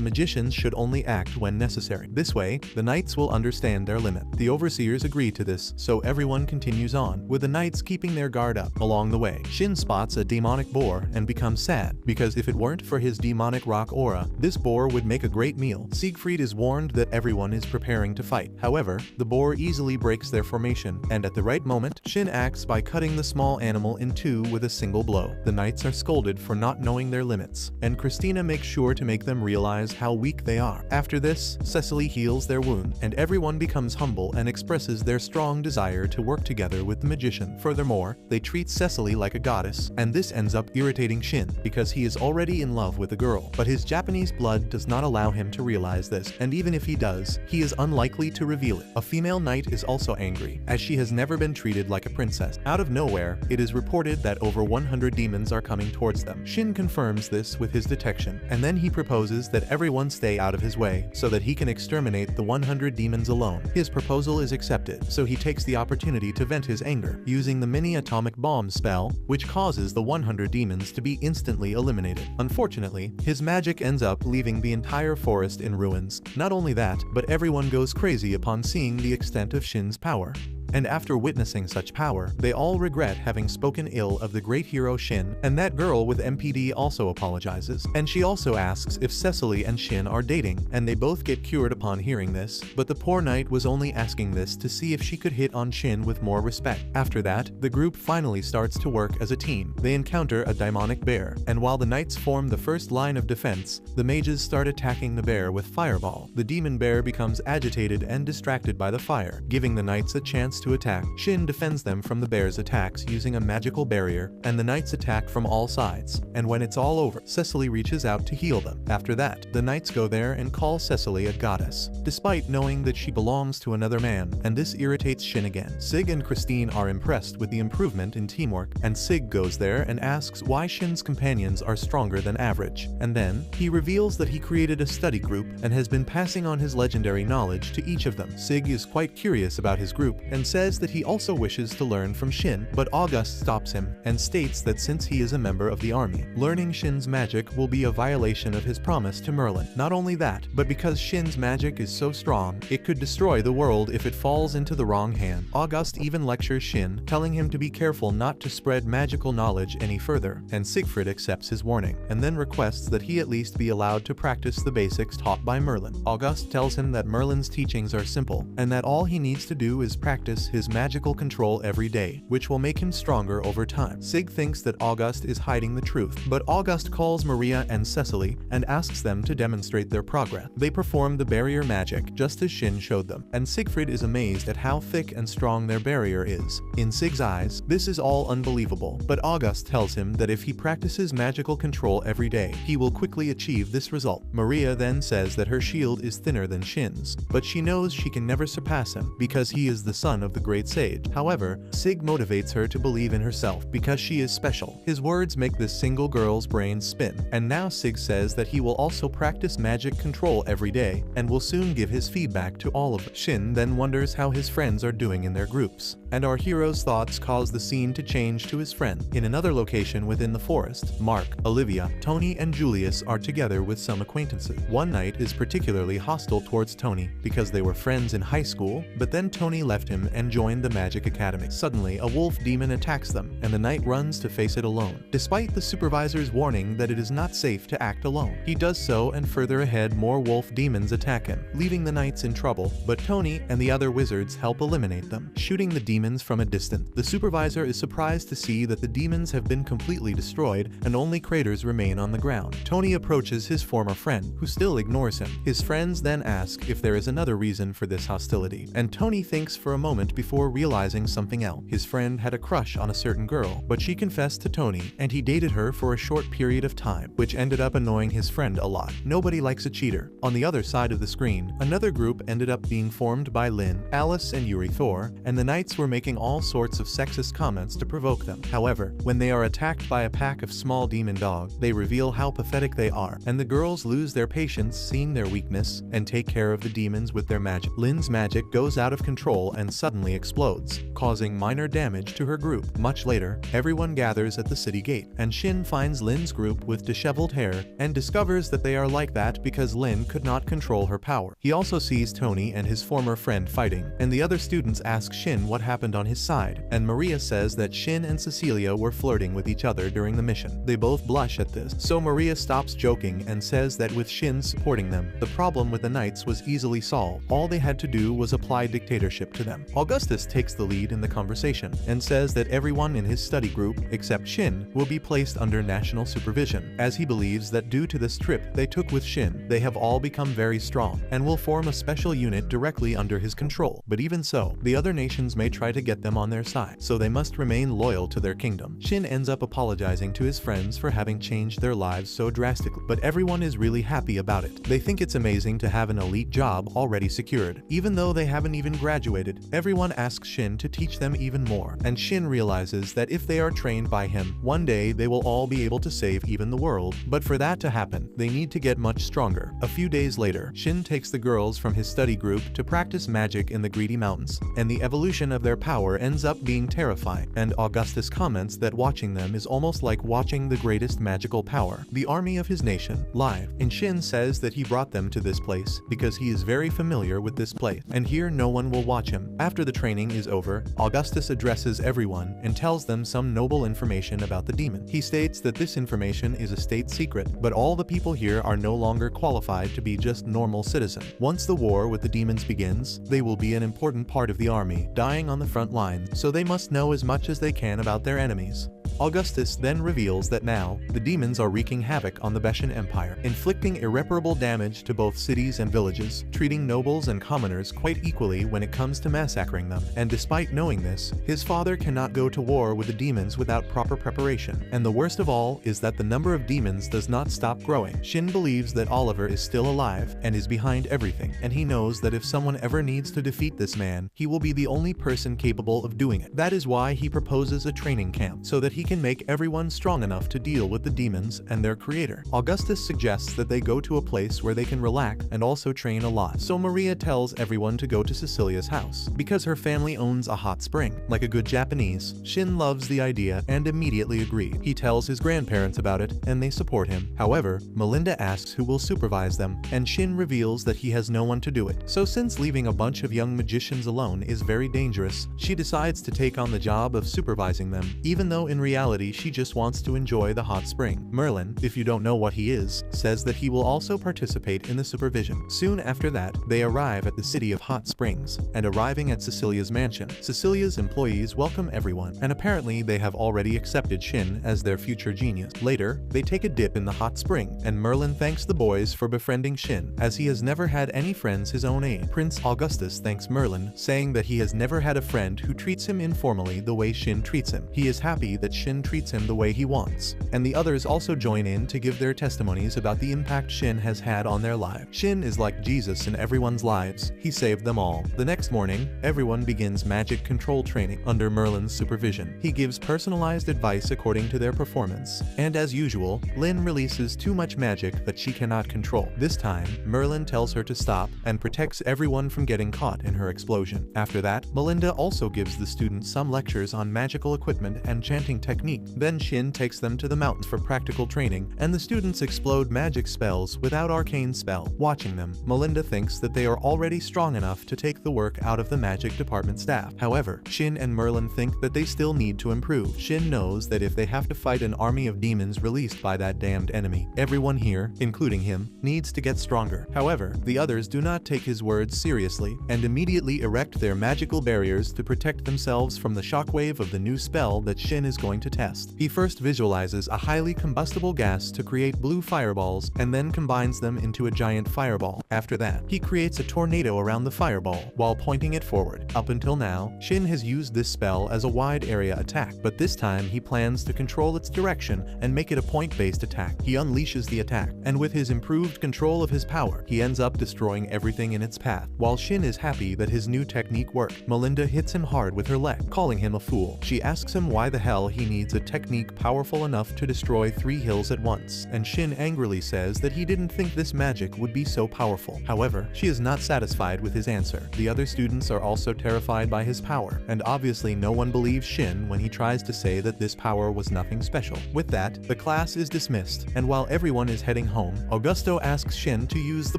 magicians should only act when necessary. This way, the knights will understand their limit. The overseers agree to this, so everyone continues on, with the knights keeping their guard up. Along the way, Shin spots a demonic boar and becomes sad, because if it weren't for his demonic rock aura, this boar would make a great meal. Siegfried is warned that everyone is preparing to fight. However, the boar easily breaks their formation, and at the right moment, Shin acts by cutting the small animal in two with a single blow. The knights are scolded for not knowing their limits, and Christina makes sure to make them realize how weak they are. After this, Cecily heals their wound, and everyone becomes humble and expresses their strong desire to work together with the magician. Furthermore, they treat Cecily like a goddess, and this ends up irritating Shin, because he is already in love with the girl. But his Japanese blood does not allow him to realize this, and even if he does, he is unlikely to reveal it. A female knight is also angry, as she has never been treated like a princess. Out of nowhere, it is reported that over 100 demons are coming towards them. Shin confirms this with his detection, and then he proposes that everyone stay out of his way, so that he can exterminate the 100 demons alone. His proposal is accepted, so he takes the opportunity to vent his anger, using the mini-atomic bomb spell, which causes the 100 demons to be instantly eliminated. Unfortunately, his magic ends up leaving the entire forest in ruins. Not only that, but everyone goes crazy upon seeing the extent of Shin's power. And after witnessing such power, they all regret having spoken ill of the great hero Shin, and that girl with MPD also apologizes. And she also asks if Cecily and Shin are dating, and they both get cured upon hearing this, but the poor knight was only asking this to see if she could hit on Shin with more respect. After that, the group finally starts to work as a team. They encounter a demonic bear, and while the knights form the first line of defense, the mages start attacking the bear with fireball. The demon bear becomes agitated and distracted by the fire, giving the knights a chance to attack. Shin defends them from the bear's attacks using a magical barrier, and the knights attack from all sides. And when it's all over, Cecily reaches out to heal them. After that, the knights go there and call Cecily a goddess, despite knowing that she belongs to another man, and this irritates Shin again. Sig and Christine are impressed with the improvement in teamwork, and Sig goes there and asks why Shin's companions are stronger than average. And then, he reveals that he created a study group and has been passing on his legendary knowledge to each of them. Sig is quite curious about his group and says that he also wishes to learn from Shin, but August stops him and states that since he is a member of the army, learning Shin's magic will be a violation of his promise to Merlin. Not only that, but because Shin's magic is so strong, it could destroy the world if it falls into the wrong hand. August even lectures Shin, telling him to be careful not to spread magical knowledge any further, and Siegfried accepts his warning, and then requests that he at least be allowed to practice the basics taught by Merlin. August tells him that Merlin's teachings are simple, and that all he needs to do is practice his magical control every day, which will make him stronger over time. Sig thinks that August is hiding the truth, but August calls Maria and Cecily and asks them to demonstrate their progress. They perform the barrier magic, just as Shin showed them, and Siegfried is amazed at how thick and strong their barrier is. In Sig's eyes, this is all unbelievable, but August tells him that if he practices magical control every day, he will quickly achieve this result. Maria then says that her shield is thinner than Shin's, but she knows she can never surpass him because he is the son of the great sage. However, Sig motivates her to believe in herself because she is special. His words make this single girl's brain spin, and now Sig says that he will also practice magic control every day and will soon give his feedback to all of them. Shin then wonders how his friends are doing in their groups, and our hero's thoughts cause the scene to change to his friend. In another location within the forest, Mark, Olivia, Tony, and Julius are together with some acquaintances. One knight is particularly hostile towards Tony because they were friends in high school, but then Tony left him and join the Magic Academy. Suddenly, a wolf demon attacks them, and the knight runs to face it alone. Despite the supervisor's warning that it is not safe to act alone, he does so, and further ahead more wolf demons attack him, leaving the knights in trouble, but Tony and the other wizards help eliminate them, shooting the demons from a distance. The supervisor is surprised to see that the demons have been completely destroyed and only craters remain on the ground. Tony approaches his former friend, who still ignores him. His friends then ask if there is another reason for this hostility, and Tony thinks for a moment before realizing something else. His friend had a crush on a certain girl, but she confessed to Tony, and he dated her for a short period of time, which ended up annoying his friend a lot. Nobody likes a cheater. On the other side of the screen, another group ended up being formed by Lynn, Alice, and Yuri Thor, and the knights were making all sorts of sexist comments to provoke them. However, when they are attacked by a pack of small demon dogs, they reveal how pathetic they are, and the girls lose their patience seeing their weakness and take care of the demons with their magic. Lynn's magic goes out of control and suddenly explodes, causing minor damage to her group. Much later, everyone gathers at the city gate, and Shin finds Lynn's group with disheveled hair and discovers that they are like that because Lynn could not control her power. He also sees Tony and his former friend fighting, and the other students ask Shin what happened on his side, and Maria says that Shin and Cecilia were flirting with each other during the mission. They both blush at this, so Maria stops joking and says that with Shin supporting them, the problem with the knights was easily solved. All they had to do was apply dictatorship to them. Augustus takes the lead in the conversation and says that everyone in his study group, except Shin, will be placed under national supervision, as he believes that due to this trip they took with Shin, they have all become very strong and will form a special unit directly under his control. But even so, the other nations may try to get them on their side, so they must remain loyal to their kingdom. Shin ends up apologizing to his friends for having changed their lives so drastically, but everyone is really happy about it. They think it's amazing to have an elite job already secured. Even though they haven't even graduated, everyone asks Shin to teach them even more, and Shin realizes that if they are trained by him, one day they will all be able to save even the world. But for that to happen, they need to get much stronger. A few days later, Shin takes the girls from his study group to practice magic in the Greedy Mountains, and the evolution of their power ends up being terrifying, and Augustus comments that watching them is almost like watching the greatest magical power, the army of his nation, live. And Shin says that he brought them to this place because he is very familiar with this place, and here no one will watch him. After the training is over, Augustus addresses everyone and tells them some noble information about the demon. He states that this information is a state secret, but all the people here are no longer qualified to be just normal citizens. Once the war with the demons begins, they will be an important part of the army, dying on the front lines, so they must know as much as they can about their enemies. Augustus then reveals that now, the demons are wreaking havoc on the Beshan Empire, inflicting irreparable damage to both cities and villages, treating nobles and commoners quite equally when it comes to massacring them. And despite knowing this, his father cannot go to war with the demons without proper preparation. And the worst of all is that the number of demons does not stop growing. Shin believes that Oliver is still alive and is behind everything, and he knows that if someone ever needs to defeat this man, he will be the only person capable of doing it. That is why he proposes a training camp, so that he can make everyone strong enough to deal with the demons and their creator. Augustus suggests that they go to a place where they can relax and also train a lot. So Maria tells everyone to go to Cecilia's house, because her family owns a hot spring. Like a good Japanese, Shin loves the idea and immediately agrees. He tells his grandparents about it, and they support him. However, Melinda asks who will supervise them, and Shin reveals that he has no one to do it. So since leaving a bunch of young magicians alone is very dangerous, she decides to take on the job of supervising them, even though in reality she just wants to enjoy the hot spring. Merlin, if you don't know what he is, says that he will also participate in the supervision. Soon after that, they arrive at the city of Hot Springs, and arriving at Cecilia's mansion, Cecilia's employees welcome everyone, and apparently they have already accepted Shin as their future genius. Later, they take a dip in the hot spring, and Merlin thanks the boys for befriending Shin, as he has never had any friends his own age. Prince Augustus thanks Merlin, saying that he has never had a friend who treats him informally the way Shin treats him. He is happy that Shin treats him the way he wants, and the others also join in to give their testimonies about the impact Shin has had on their lives. Shin is like Jesus in everyone's lives. He saved them all. The next morning, everyone begins magic control training under Merlin's supervision. He gives personalized advice according to their performance, and as usual, Lynn releases too much magic that she cannot control. This time, Merlin tells her to stop and protects everyone from getting caught in her explosion. After that, Melinda also gives the students some lectures on magical equipment and chanting techniques technique. Then Shin takes them to the mountains for practical training, and the students explode magic spells without arcane spell. Watching them, Melinda thinks that they are already strong enough to take the work out of the magic department staff. However, Shin and Merlin think that they still need to improve. Shin knows that if they have to fight an army of demons released by that damned enemy, everyone here, including him, needs to get stronger. However, the others do not take his words seriously and immediately erect their magical barriers to protect themselves from the shockwave of the new spell that Shin is going to test. He first visualizes a highly combustible gas to create blue fireballs and then combines them into a giant fireball. After that, he creates a tornado around the fireball while pointing it forward. Up until now, Shin has used this spell as a wide area attack, but this time he plans to control its direction and make it a point-based attack. He unleashes the attack, and with his improved control of his power, he ends up destroying everything in its path. While Shin is happy that his new technique worked, Melinda hits him hard with her leg, calling him a fool. She asks him why the hell he needs a technique powerful enough to destroy 3 hills at once, and Shin angrily says that he didn't think this magic would be so powerful. However, she is not satisfied with his answer. The other students are also terrified by his power, and obviously no one believes Shin when he tries to say that this power was nothing special. With that, the class is dismissed, and while everyone is heading home, Augusto asks Shin to use the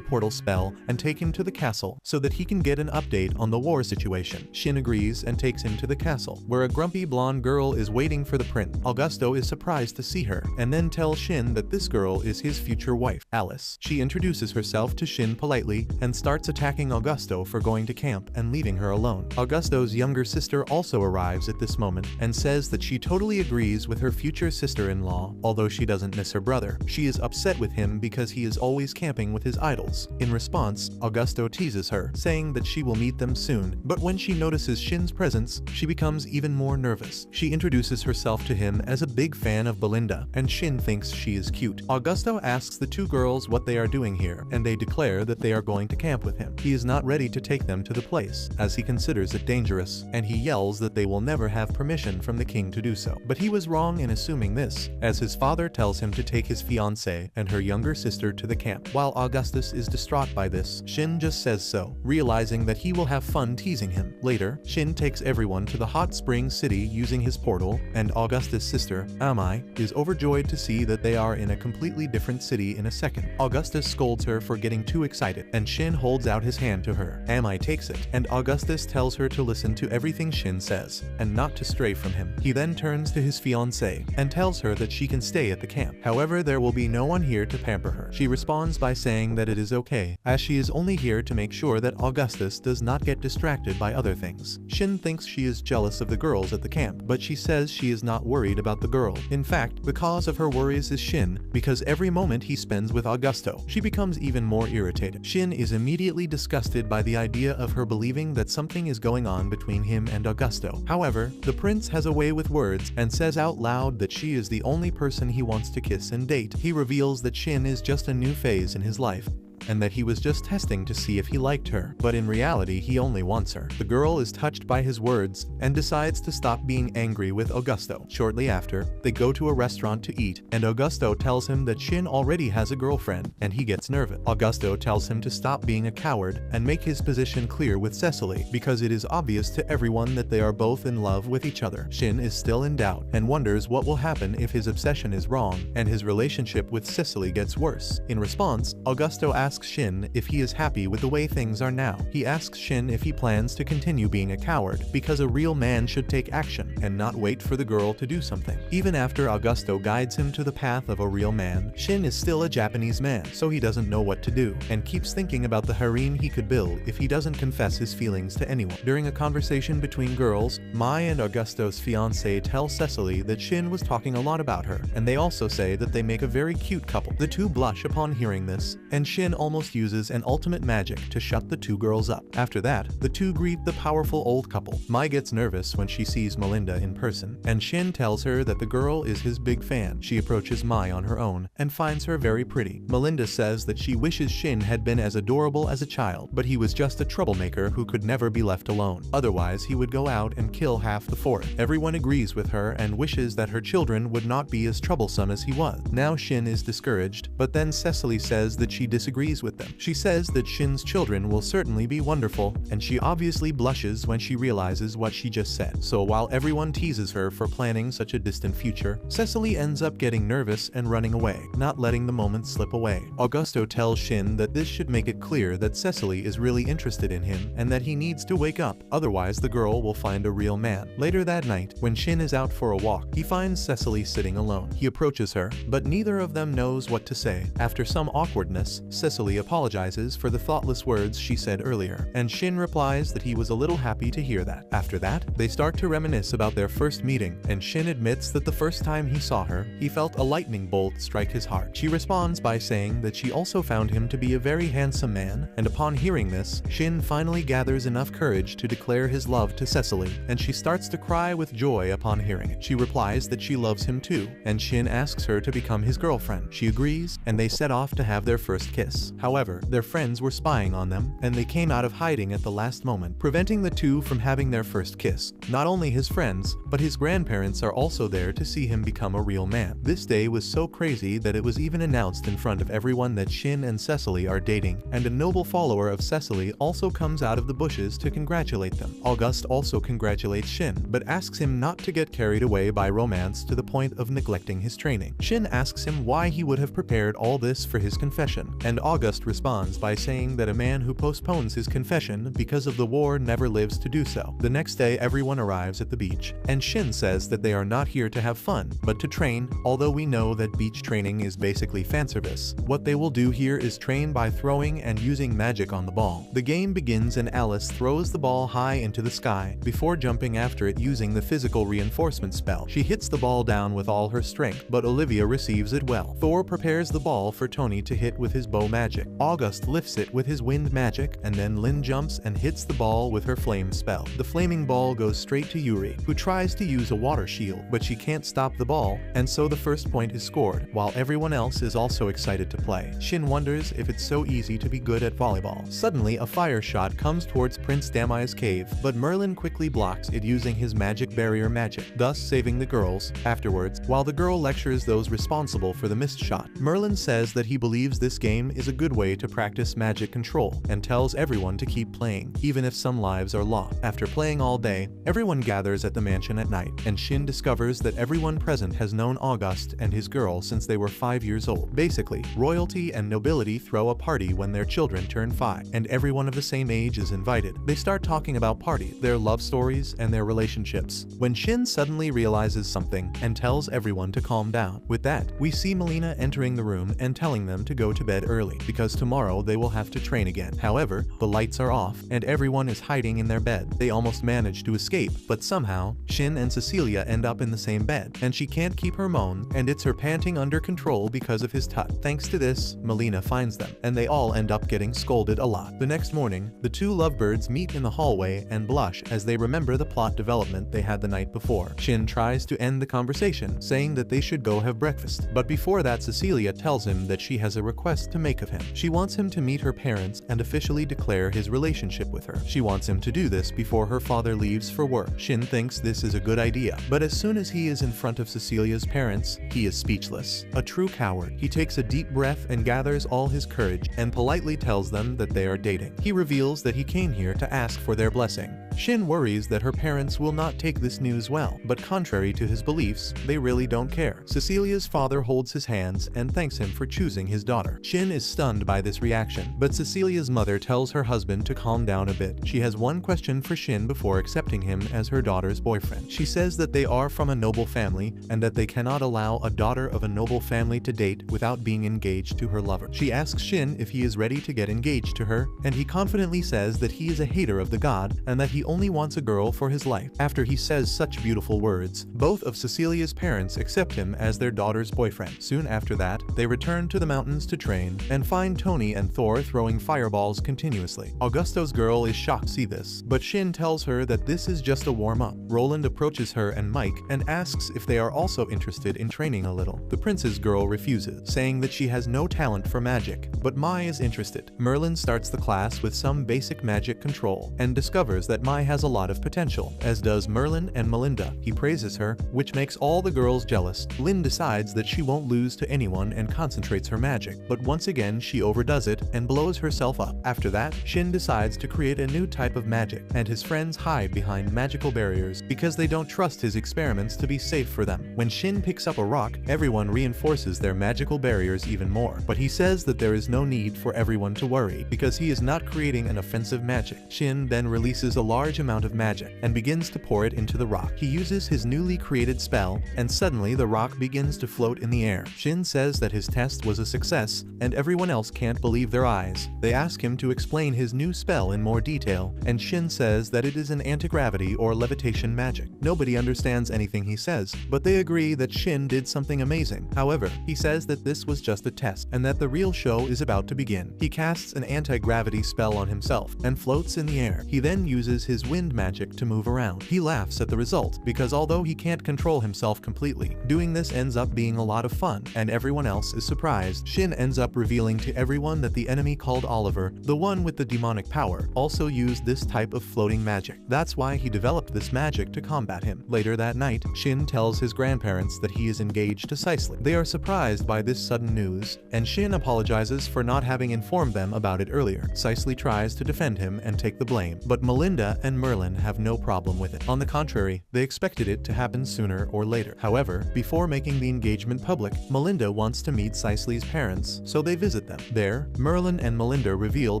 portal spell and take him to the castle so that he can get an update on the war situation. Shin agrees and takes him to the castle, where a grumpy blonde girl is waiting for the prince. Augusto is surprised to see her, and then tells Shin that this girl is his future wife, Alice. She introduces herself to Shin politely and starts attacking Augusto for going to camp and leaving her alone. Augusto's younger sister also arrives at this moment and says that she totally agrees with her future sister-in-law, although she doesn't miss her brother. She is upset with him because he is always camping with his idols. In response, Augusto teases her, saying that she will meet them soon, but when she notices Shin's presence, she becomes even more nervous. She introduces herself to him as a big fan of Belinda, and Shin thinks she is cute. Augusto asks the 2 girls what they are doing here, and they declare that they are going to camp with him. He is not ready to take them to the place, as he considers it dangerous, and he yells that they will never have permission from the king to do so. But he was wrong in assuming this, as his father tells him to take his fiancée and her younger sister to the camp. While Augustus is distraught by this, Shin just says so, realizing that he will have fun teasing him. Later, Shin takes everyone to the hot spring city using his portal, and Augustus' sister, Amai, is overjoyed to see that they are in a completely different city in a second. Augustus scolds her for getting too excited, and Shin holds out his hand to her. Amai takes it, and Augustus tells her to listen to everything Shin says, and not to stray from him. He then turns to his fiancée, and tells her that she can stay at the camp. However, there will be no one here to pamper her. She responds by saying that it is okay, as she is only here to make sure that Augustus does not get distracted by other things. Shin thinks she is jealous of the girls at the camp, but she says she is not worried about the girl. In fact, the cause of her worries is Shin, because every moment he spends with Augusto, she becomes even more irritated. Shin is immediately disgusted by the idea of her believing that something is going on between him and Augusto. However, the prince has a way with words and says out loud that she is the only person he wants to kiss and date. He reveals that Shin is just a new phase in his life, and that he was just testing to see if he liked her, but in reality he only wants her. The girl is touched by his words and decides to stop being angry with Augusto. Shortly after, they go to a restaurant to eat, and Augusto tells him that Shin already has a girlfriend, and he gets nervous. Augusto tells him to stop being a coward and make his position clear with Cecily, because it is obvious to everyone that they are both in love with each other. Shin is still in doubt and wonders what will happen if his obsession is wrong and his relationship with Cecily gets worse. In response, Augusto asks Shin if he is happy with the way things are now. He asks Shin if he plans to continue being a coward, because a real man should take action and not wait for the girl to do something. Even after Augusto guides him to the path of a real man, Shin is still a Japanese man, so he doesn't know what to do, and keeps thinking about the harem he could build if he doesn't confess his feelings to anyone. During a conversation between girls, Mai and Augusto's fiancée tell Cecily that Shin was talking a lot about her, and they also say that they make a very cute couple. The two blush upon hearing this, and Shin almost uses an ultimate magic to shut the 2 girls up. After that, the 2 greet the powerful old couple. Mai gets nervous when she sees Melinda in person, and Shin tells her that the girl is his big fan. She approaches Mai on her own and finds her very pretty. Melinda says that she wishes Shin had been as adorable as a child, but he was just a troublemaker who could never be left alone. Otherwise, he would go out and kill half the fort. Everyone agrees with her and wishes that her children would not be as troublesome as he was. Now Shin is discouraged, but then Cecily says that she disagrees with them. She says that Shin's children will certainly be wonderful, and she obviously blushes when she realizes what she just said. So while everyone everyone teases her for planning such a distant future, Cecily ends up getting nervous and running away, not letting the moment slip away. Augusto tells Shin that this should make it clear that Cecily is really interested in him and that he needs to wake up, otherwise the girl will find a real man. Later that night, when Shin is out for a walk, he finds Cecily sitting alone. He approaches her, but neither of them knows what to say. After some awkwardness, Cecily apologizes for the thoughtless words she said earlier, and Shin replies that he was a little happy to hear that. After that, they start to reminisce about their first meeting, and Shin admits that the first time he saw her, he felt a lightning bolt strike his heart. She responds by saying that she also found him to be a very handsome man, and upon hearing this, Shin finally gathers enough courage to declare his love to Cecily, and she starts to cry with joy upon hearing it. She replies that she loves him too, and Shin asks her to become his girlfriend. She agrees, and they set off to have their first kiss. However, their friends were spying on them, and they came out of hiding at the last moment, preventing the two from having their first kiss. Not only his friends, but his grandparents are also there to see him become a real man. This day was so crazy that it was even announced in front of everyone that Shin and Cecily are dating, and a noble follower of Cecily also comes out of the bushes to congratulate them. Auguste also congratulates Shin, but asks him not to get carried away by romance to the point of neglecting his training. Shin asks him why he would have prepared all this for his confession, and Auguste responds by saying that a man who postpones his confession because of the war never lives to do so. The next day everyone arrives at the beach, and Shin says that they are not here to have fun, but to train. Although we know that beach training is basically fanservice, what they will do here is train by throwing and using magic on the ball. The game begins and Alice throws the ball high into the sky, before jumping after it using the physical reinforcement spell. She hits the ball down with all her strength, but Olivia receives it well. Thor prepares the ball for Tony to hit with his bow magic. Auguste lifts it with his wind magic, and then Lynn jumps and hits the ball with her flame spell. The flaming ball goes straight to Yuri, who tries to use a water shield, but she can't stop the ball, and so the first point is scored, while everyone else is also excited to play. Shin wonders if it's so easy to be good at volleyball. Suddenly, a fire shot comes towards Prince Damai's cave, but Merlin quickly blocks it using his magic barrier magic, thus saving the girls. Afterwards, while the girl lectures those responsible for the missed shot, Merlin says that he believes this game is a good way to practice magic control, and tells everyone to keep playing, even if some lives are lost. After playing all day, everyone gathers at the mansion at night, and Shin discovers that everyone present has known Auguste and his girl since they were 5 years old. Basically, royalty and nobility throw a party when their children turn 5, and everyone of the same age is invited. They start talking about party, their love stories, and their relationships, when Shin suddenly realizes something and tells everyone to calm down. With that, we see Melina entering the room and telling them to go to bed early, because tomorrow they will have to train again. However, the lights are off, and everyone is hiding in their bed. They almost manage to escape, but somehow, Shin and Cecilia end up in the same bed, and she can't keep her moan, and it's her panting under control because of his touch. Thanks to this, Melina finds them, and they all end up getting scolded a lot. The next morning, the two lovebirds meet in the hallway and blush as they remember the plot development they had the night before. Shin tries to end the conversation, saying that they should go have breakfast, but before that Cecilia tells him that she has a request to make of him. She wants him to meet her parents and officially declare his relationship with her. She wants him to do this before her father leaves for work. Shin thinks this is a good idea, but as soon as he is in front of Cecilia's parents, he is speechless. A true coward, he takes a deep breath and gathers all his courage and politely tells them that they are dating. He reveals that he came here to ask for their blessing. Shin worries that her parents will not take this news well, but contrary to his beliefs, they really don't care. Cecilia's father holds his hands and thanks him for choosing his daughter. Shin is stunned by this reaction, but Cecilia's mother tells her husband to calm down a bit. She has one question for Shin before accepting him as her daughter's boyfriend. She says that they are from a noble family and that they cannot allow a daughter of a noble family to date without being engaged to her lover. She asks Shin if he is ready to get engaged to her, and he confidently says that he is a hater of the god and that he only wants a girl for his life. After he says such beautiful words, both of Cecilia's parents accept him as their daughter's boyfriend. Soon after that, they return to the mountains to train and find Tony and Thor throwing fireballs continuously. Augusto's girl is shocked to see this, but Shin tells her that this is just a warm-up. Roland approaches her and Mike and asks if they are also interested in training a little. The prince's girl refuses, saying that she has no talent for magic, but Mai is interested. Merlin starts the class with some basic magic control and discovers that Mi has a lot of potential, as does Merlin and Melinda. He praises her, which makes all the girls jealous. Lynn decides that she won't lose to anyone and concentrates her magic, but once again she overdoes it and blows herself up. After that, Shin decides to create a new type of magic, and his friends hide behind magical barriers because they don't trust his experiments to be safe for them. When Shin picks up a rock, everyone reinforces their magical barriers even more, but he says that there is no need for everyone to worry because he is not creating an offensive magic. Shin then releases a large amount of magic and begins to pour it into the rock. He uses his newly created spell, and suddenly the rock begins to float in the air. Shin says that his test was a success, and everyone else can't believe their eyes. They ask him to explain his new spell in more detail, and Shin says that it is an anti-gravity or levitation magic. Nobody understands anything he says, but they agree that Shin did something amazing. However, he says that this was just a test, and that the real show is about to begin. He casts an anti-gravity spell on himself, and floats in the air. He then uses his wind magic to move around. He laughs at the result, because although he can't control himself completely, doing this ends up being a lot of fun, and everyone else is surprised. Shin ends up revealing to everyone that the enemy called Oliver, the one with the demonic power, also used this type of floating magic. That's why he developed this magic to combat him. Later that night, Shin tells his grandparents that he is engaged to Cicely. They are surprised by this sudden news, and Shin apologizes for not having informed them about it earlier. Cicely tries to defend him and take the blame, but Melinda and Merlin have no problem with it. On the contrary, they expected it to happen sooner or later. However, before making the engagement public, Melinda wants to meet Cicely's parents, so they visit them. There, Merlin and Melinda reveal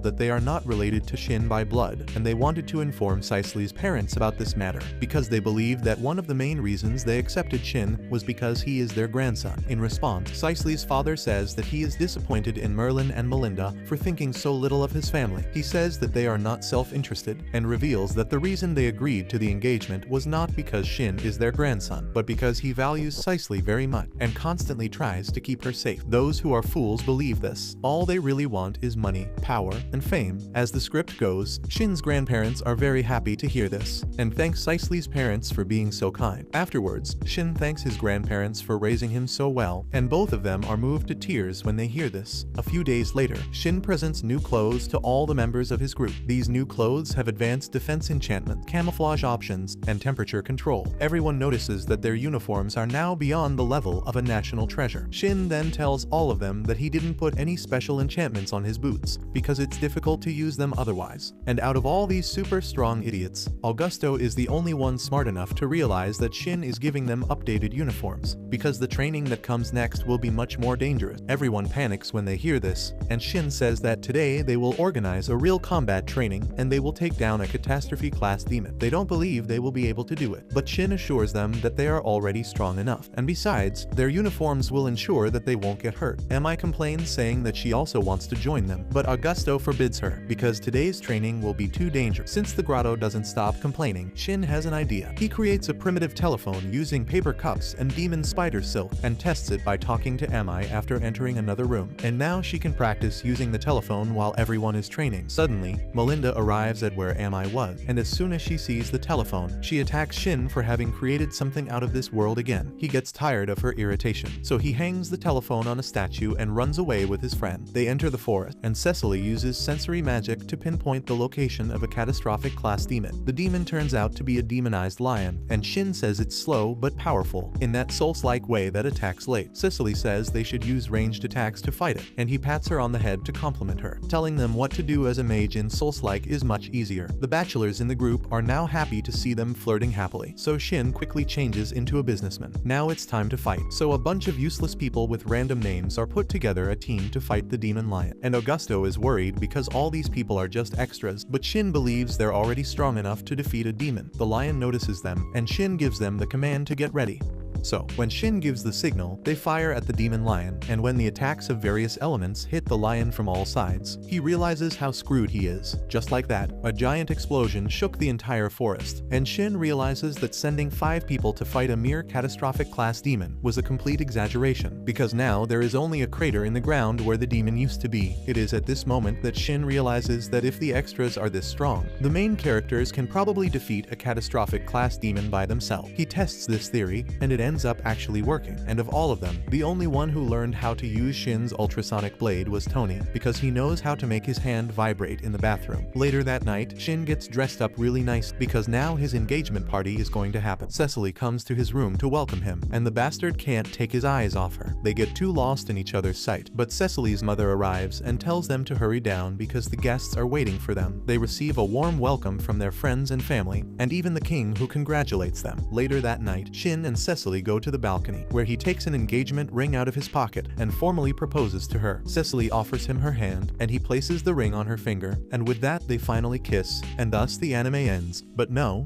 that they are not related to Shin by blood, and they wanted to inform Cicely's parents about this matter, because they believed that one of the main reasons they accepted Shin was because he is their grandson. In response, Cicely's father says that he is disappointed in Merlin and Melinda for thinking so little of his family. He says that they are not self-interested, and reveals that the reason they agreed to the engagement was not because Shin is their grandson, but because he values Cicely very much, and constantly tries to keep her safe. Those who are fools believe this. All they really want is money, power, and fame. As the script goes, Shin's grandparents are very happy to hear this, and thanks Cicely's parents for being so kind. Afterwards, Shin thanks his grandparents for raising him so well, and both of them are moved to tears when they hear this. A few days later, Shin presents new clothes to all the members of his group. These new clothes have advanced defense enchantment, camouflage options, and temperature control. Everyone notices that their uniforms are now beyond the level of a national treasure. Shin then tells all of them that he didn't put any special enchantments on his boots, because it's difficult to use them otherwise. And out of all these super strong idiots, Augusto is the only one smart enough to realize that Shin is giving them updated uniforms, because the training that comes next will be much more dangerous. Everyone panics when they hear this, and Shin says that today they will organize a real combat training and they will take down a catastrophe-class demon. They don't believe they will be able to do it, but Shin assures them that they are already strong enough, and besides, their uniforms will ensure that they won't get hurt. Mi complains, saying that she also wants to join them, but Augusto forbids her, because today's training will be too dangerous. Since the grotto doesn't stop complaining, Shin has an idea. He creates a primitive telephone using paper cups and demon spider silk, and tests it by talking to Mi after entering another room, and now she can practice using the telephone while everyone is training. Suddenly, Melinda arrives at where Mi was, and as soon as she sees the telephone, she attacks Shin for having created something out of this world again. He gets tired of her irritation, so he hangs the telephone on a statue and runs away with his friend. They enter the forest, and Cicely uses sensory magic to pinpoint the location of a catastrophic class demon. The demon turns out to be a demonized lion, and Shin says it's slow but powerful, in that Souls-like way that attacks late. Cicely says they should use ranged attacks to fight it, and he pats her on the head to compliment her, telling them what to do as a mage in Souls-like is much easier. The bachelors in the group are now happy to see them flirting happily, so Shin quickly changes into a businessman. Now it's time to fight, so a bunch of useless people with random names are put together a team to fight the demon lion, and Augusto is worried because all these people are just extras, but Shin believes they're already strong enough to defeat a demon. The lion notices them, and Shin gives them the command to get ready. So, when Shin gives the signal, they fire at the demon lion, and when the attacks of various elements hit the lion from all sides, he realizes how screwed he is. Just like that, a giant explosion shook the entire forest, and Shin realizes that sending 5 people to fight a mere catastrophic class demon was a complete exaggeration, because now there is only a crater in the ground where the demon used to be. It is at this moment that Shin realizes that if the extras are this strong, the main characters can probably defeat a catastrophic class demon by themselves. He tests this theory, and it ends ends up actually working, and of all of them, the only one who learned how to use Shin's ultrasonic blade was Tony, because he knows how to make his hand vibrate in the bathroom. Later that night, Shin gets dressed up really nice because now his engagement party is going to happen. Cecily comes to his room to welcome him, and the bastard can't take his eyes off her. They get too lost in each other's sight, but Cecily's mother arrives and tells them to hurry down because the guests are waiting for them. They receive a warm welcome from their friends and family, and even the king, who congratulates them. Later that night, Shin and Cecily go to the balcony, where he takes an engagement ring out of his pocket and formally proposes to her. Cecily offers him her hand, and he places the ring on her finger, and with that they finally kiss, and thus the anime ends. But no.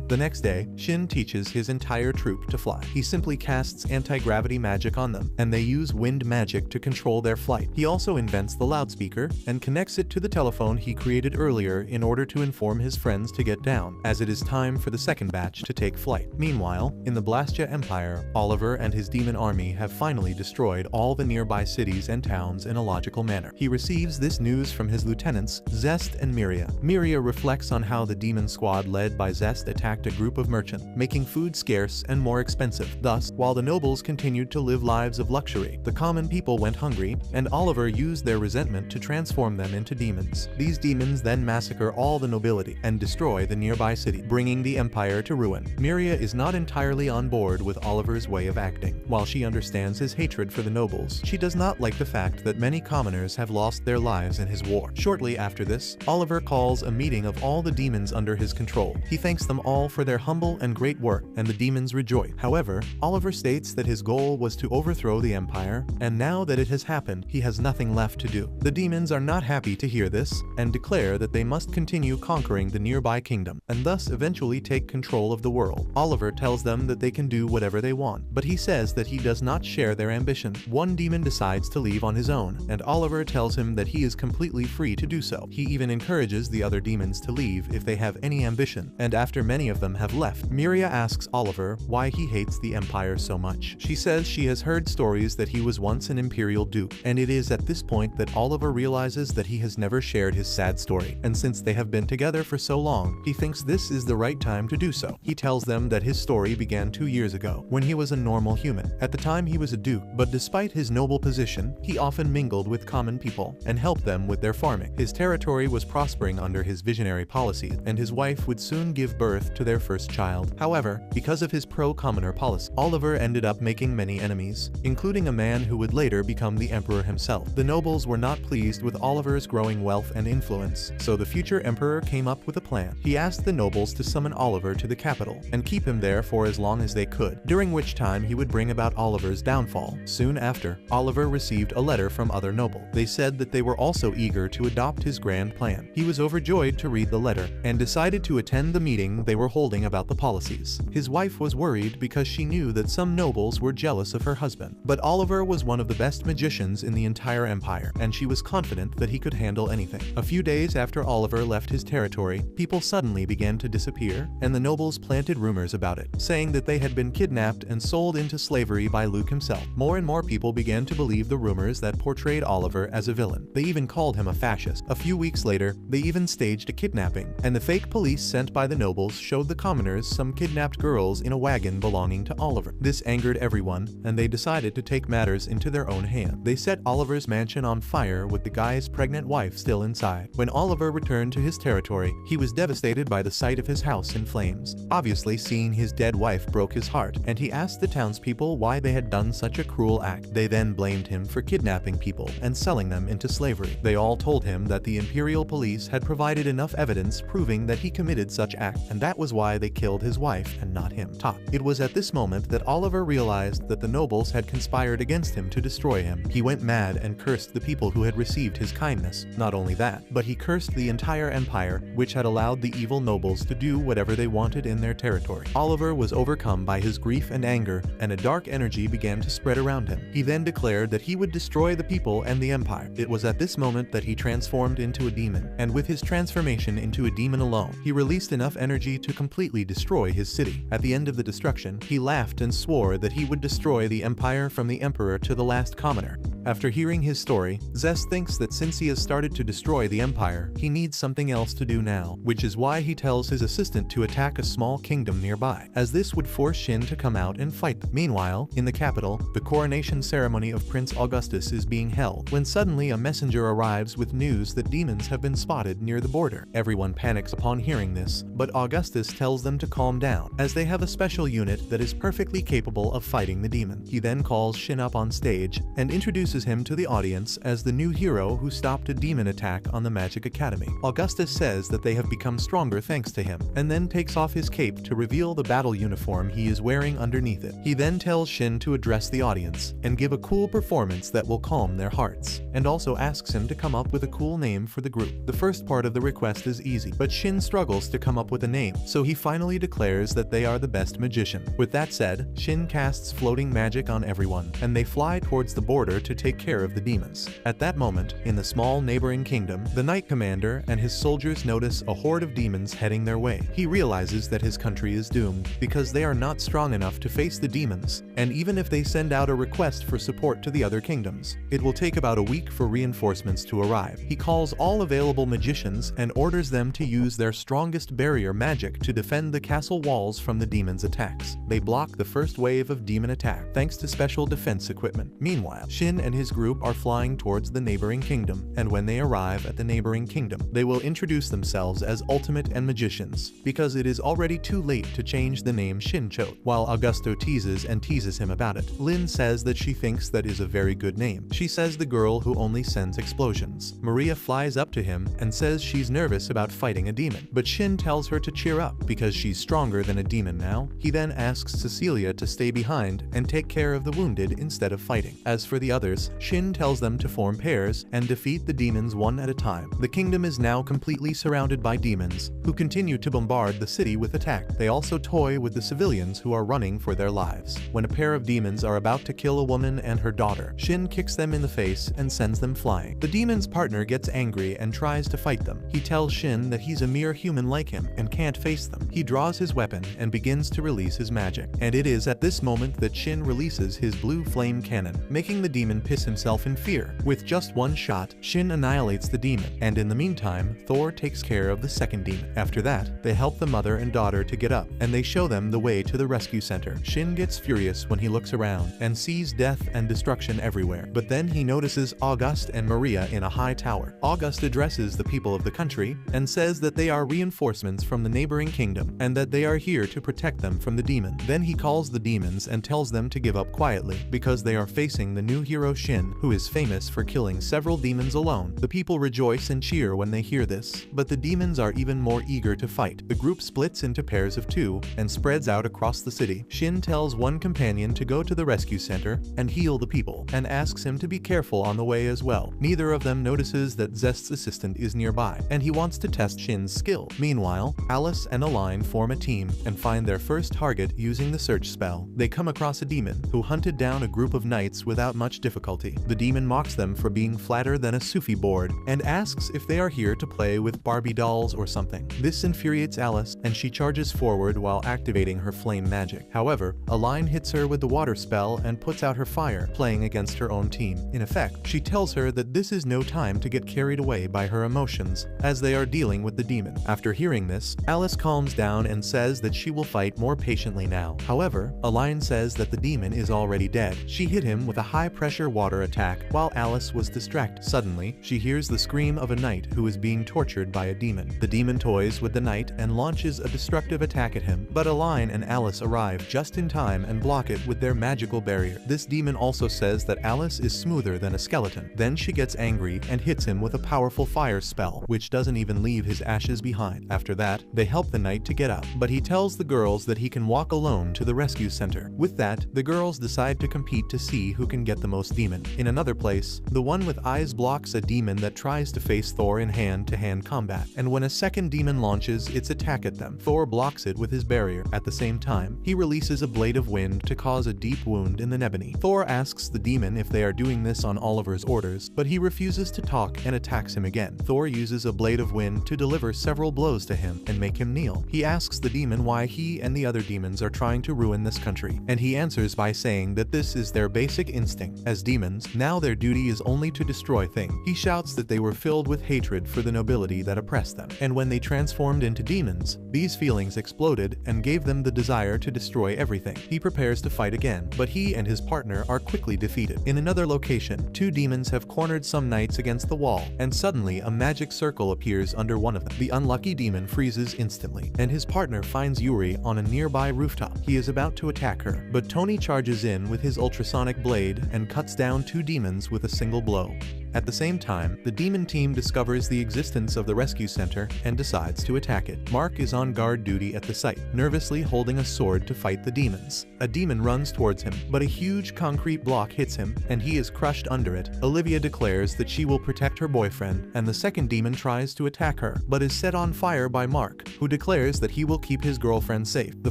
The next day, Shin teaches his entire troupe to fly. He simply casts anti-gravity magic on them, and they use wind magic to control their flight. He also invents the loudspeaker and connects it to the telephone he created earlier in order to inform his friends to get down, as it is time for the second batch to take flight. Meanwhile, in the Blastia Empire, Oliver and his demon army have finally destroyed all the nearby cities and towns in a logical manner. He receives this news from his lieutenants, Zest and Miria. Miria reflects on how the demon squad led by Zest attacked a group of merchants, making food scarce and more expensive. Thus, while the nobles continued to live lives of luxury, the common people went hungry, and Oliver used their resentment to transform them into demons. These demons then massacre all the nobility and destroy the nearby city, bringing the empire to ruin. Miria is not entirely on board with Oliver's way of acting. While she understands his hatred for the nobles, she does not like the fact that many commoners have lost their lives in his war. Shortly after this, Oliver calls a meeting of all the demons under his control. He thanks them all for their humble and great work, and the demons rejoice. However, Oliver states that his goal was to overthrow the empire, and now that it has happened, he has nothing left to do. The demons are not happy to hear this, and declare that they must continue conquering the nearby kingdom, and thus eventually take control of the world. Oliver tells them that they can do whatever they want, but he says that he does not share their ambition. One demon decides to leave on his own, and Oliver tells him that he is completely free to do so. He even encourages the other demons to leave if they have any ambition, and after many of them have left, Miria asks Oliver why he hates the empire so much. She says she has heard stories that he was once an imperial duke, and it is at this point that Oliver realizes that he has never shared his sad story, and since they have been together for so long, he thinks this is the right time to do so. He tells them that his story began 2 years ago, when he was a normal human. At the time he was a duke, but despite his noble position, he often mingled with common people and helped them with their farming. His territory was prospering under his visionary policies, and his wife would soon give birth to their first child. However, because of his pro-commoner policy, Oliver ended up making many enemies, including a man who would later become the emperor himself. The nobles were not pleased with Oliver's growing wealth and influence, so the future emperor came up with a plan. He asked the nobles to summon Oliver to the capital and keep him there for as long as they could, during which time he would bring about Oliver's downfall. Soon after, Oliver received a letter from other nobles. They said that they were also eager to adopt his grand plan. He was overjoyed to read the letter and decided to attend the meeting they were holding about the policies. His wife was worried because she knew that some nobles were jealous of her husband, but Oliver was one of the best magicians in the entire empire, and she was confident that he could handle anything. A few days after Oliver left his territory, people suddenly began to disappear, and the nobles planted rumors about it, saying that they had been kidnapped and sold into slavery by Luke himself. More and more people began to believe the rumors that portrayed Oliver as a villain. They even called him a fascist. A few weeks later, they even staged a kidnapping, and the fake police sent by the nobles showed the commoners some kidnapped girls in a wagon belonging to Oliver. This angered everyone, and they decided to take matters into their own hands. They set Oliver's mansion on fire with the guy's pregnant wife still inside. When Oliver returned to his territory, he was devastated by the sight of his house in flames. Obviously, seeing his dead wife broke his heart, and he asked the townspeople why they had done such a cruel act. They then blamed him for kidnapping people and selling them into slavery. They all told him that the imperial police had provided enough evidence proving that he committed such act, and that was why they killed his wife and not him. It was at this moment that Oliver realized that the nobles had conspired against him to destroy him. He went mad and cursed the people who had received his kindness. Not only that, but he cursed the entire empire, which had allowed the evil nobles to do whatever they wanted in their territory. Oliver was overcome by his grief and anger, and a dark energy began to spread around him. He then declared that he would destroy the people and the empire. It was at this moment that he transformed into a demon, and with his transformation into a demon alone, he released enough energy to completely destroy his city. At the end of the destruction, he laughed and swore that he would destroy the empire from the emperor to the last commoner. After hearing his story, Zest thinks that since he has started to destroy the empire, he needs something else to do now, which is why he tells his assistant to attack a small kingdom nearby, as this would force Shin to come out and fight them. Meanwhile, in the capital, the coronation ceremony of Prince Augustus is being held, when suddenly a messenger arrives with news that demons have been spotted near the border. Everyone panics upon hearing this, but Augustus tells them to calm down, as they have a special unit that is perfectly capable of fighting the demon. He then calls Shin up on stage and introduces him to the audience as the new hero who stopped a demon attack on the Magic Academy. Augustus says that they have become stronger thanks to him, and then takes off his cape to reveal the battle uniform he is wearing underneath it. He then tells Shin to address the audience and give a cool performance that will calm their hearts, and also asks him to come up with a cool name for the group. The first part of the request is easy, but Shin struggles to come up with a name, so he finally declares that they are the best magician. With that said, Shin casts floating magic on everyone, and they fly towards the border to take care of the demons. At that moment, in the small neighboring kingdom, the Knight Commander and his soldiers notice a horde of demons heading their way. He realizes that his country is doomed because they are not strong enough to face the demons, and even if they send out a request for support to the other kingdoms, it will take about a week for reinforcements to arrive. He calls all available magicians and orders them to use their strongest barrier magic to defend the castle walls from the demons' attacks. They block the first wave of demon attack thanks to special defense equipment. Meanwhile, Shin and his group are flying towards the neighboring kingdom, and when they arrive at the neighboring kingdom, they will introduce themselves as Ultimate and Magicians, because it is already too late to change the name Shin chose. While Augusto teases him about it, Lin says that she thinks that is a very good name. She says the girl who only sends explosions. Maria flies up to him and says she's nervous about fighting a demon, but Shin tells her to cheer up because she's stronger than a demon now. He then asks Cecilia to stay behind and take care of the wounded instead of fighting. As for the others, Shin tells them to form pairs and defeat the demons one at a time. The kingdom is now completely surrounded by demons, who continue to bombard the city with attack. They also toy with the civilians who are running for their lives. When a pair of demons are about to kill a woman and her daughter, Shin kicks them in the face and sends them flying. The demon's partner gets angry and tries to fight them. He tells Shin that he's a mere human like him and can't face them. He draws his weapon and begins to release his magic. And it is at this moment that Shin releases his blue flame cannon, making the demon piss himself in fear. With just one shot, Shin annihilates the demon, and in the meantime, Thor takes care of the second demon. After that, they help the mother and daughter to get up, and they show them the way to the rescue center. Shin gets furious when he looks around and sees death and destruction everywhere, but then he notices August and Maria in a high tower. August addresses the people of the country and says that they are reinforcements from the neighboring kingdom and that they are here to protect them from the demon. Then he calls the demons and tells them to give up quietly because they are facing the new hero Shin, who is famous for killing several demons alone. The people rejoice and cheer when they hear this, but the demons are even more eager to fight. The group splits into pairs of two and spreads out across the city. Shin tells one companion to go to the rescue center and heal the people, and asks him to be careful on the way as well. Neither of them notices that Zest's assistant is nearby, and he wants to test Shin's skill. Meanwhile, Alice and Aline form a team and find their first target using the search spell. They come across a demon who hunted down a group of knights without much difficulty. The demon mocks them for being flatter than a Sufi board and asks if they are here to play with Barbie dolls or something. This infuriates Alice, and she charges forward while activating her flame magic. However, Aline hits her with the water spell and puts out her fire, playing against her own team. In effect, she tells her that this is no time to get carried away by her emotions, as they are dealing with the demon. After hearing this, Alice calms down and says that she will fight more patiently now. However, Aline says that the demon is already dead. She hit him with a high-pressure water attack while Alice was distracted. Suddenly, she hears the scream of a knight who is being tortured by a demon. The demon toys with the knight and launches a destructive attack at him, but Aline and Alice arrive just in time and block it with their magical barrier. This demon also says that Alice is smoother than a skeleton. Then she gets angry and hits him with a powerful fire spell, which doesn't even leave his ashes behind. After that, they help the knight to get up, but he tells the girls that he can walk alone to the rescue center. With that, the girls decide to compete to see who can get the most demon. In another place, the one with eyes blocks a demon that tries to face Thor in hand-to-hand combat, and when a second demon launches its attack at them, Thor blocks it with his barrier. At the same time, he releases a blade of wind to cause a deep wound in the Nebony. Thor asks the demon if they are doing this on Oliver's orders, but he refuses to talk and attacks him again. Thor uses a blade of wind to deliver several blows to him and make him kneel. He asks the demon why he and the other demons are trying to ruin this country, and he answers by saying that this is their basic instinct. As demons demons, now their duty is only to destroy things. He shouts that they were filled with hatred for the nobility that oppressed them, and when they transformed into demons, these feelings exploded and gave them the desire to destroy everything. He prepares to fight again, but he and his partner are quickly defeated. In another location, two demons have cornered some knights against the wall, and suddenly a magic circle appears under one of them. The unlucky demon freezes instantly, and his partner finds Yuri on a nearby rooftop. He is about to attack her, but Tony charges in with his ultrasonic blade and cuts down two demons with a single blow. At the same time, the demon team discovers the existence of the rescue center and decides to attack it. Mark is on guard duty at the site, nervously holding a sword to fight the demons. A demon runs towards him, but a huge concrete block hits him, and he is crushed under it. Olivia declares that she will protect her boyfriend, and the second demon tries to attack her, but is set on fire by Mark, who declares that he will keep his girlfriend safe. The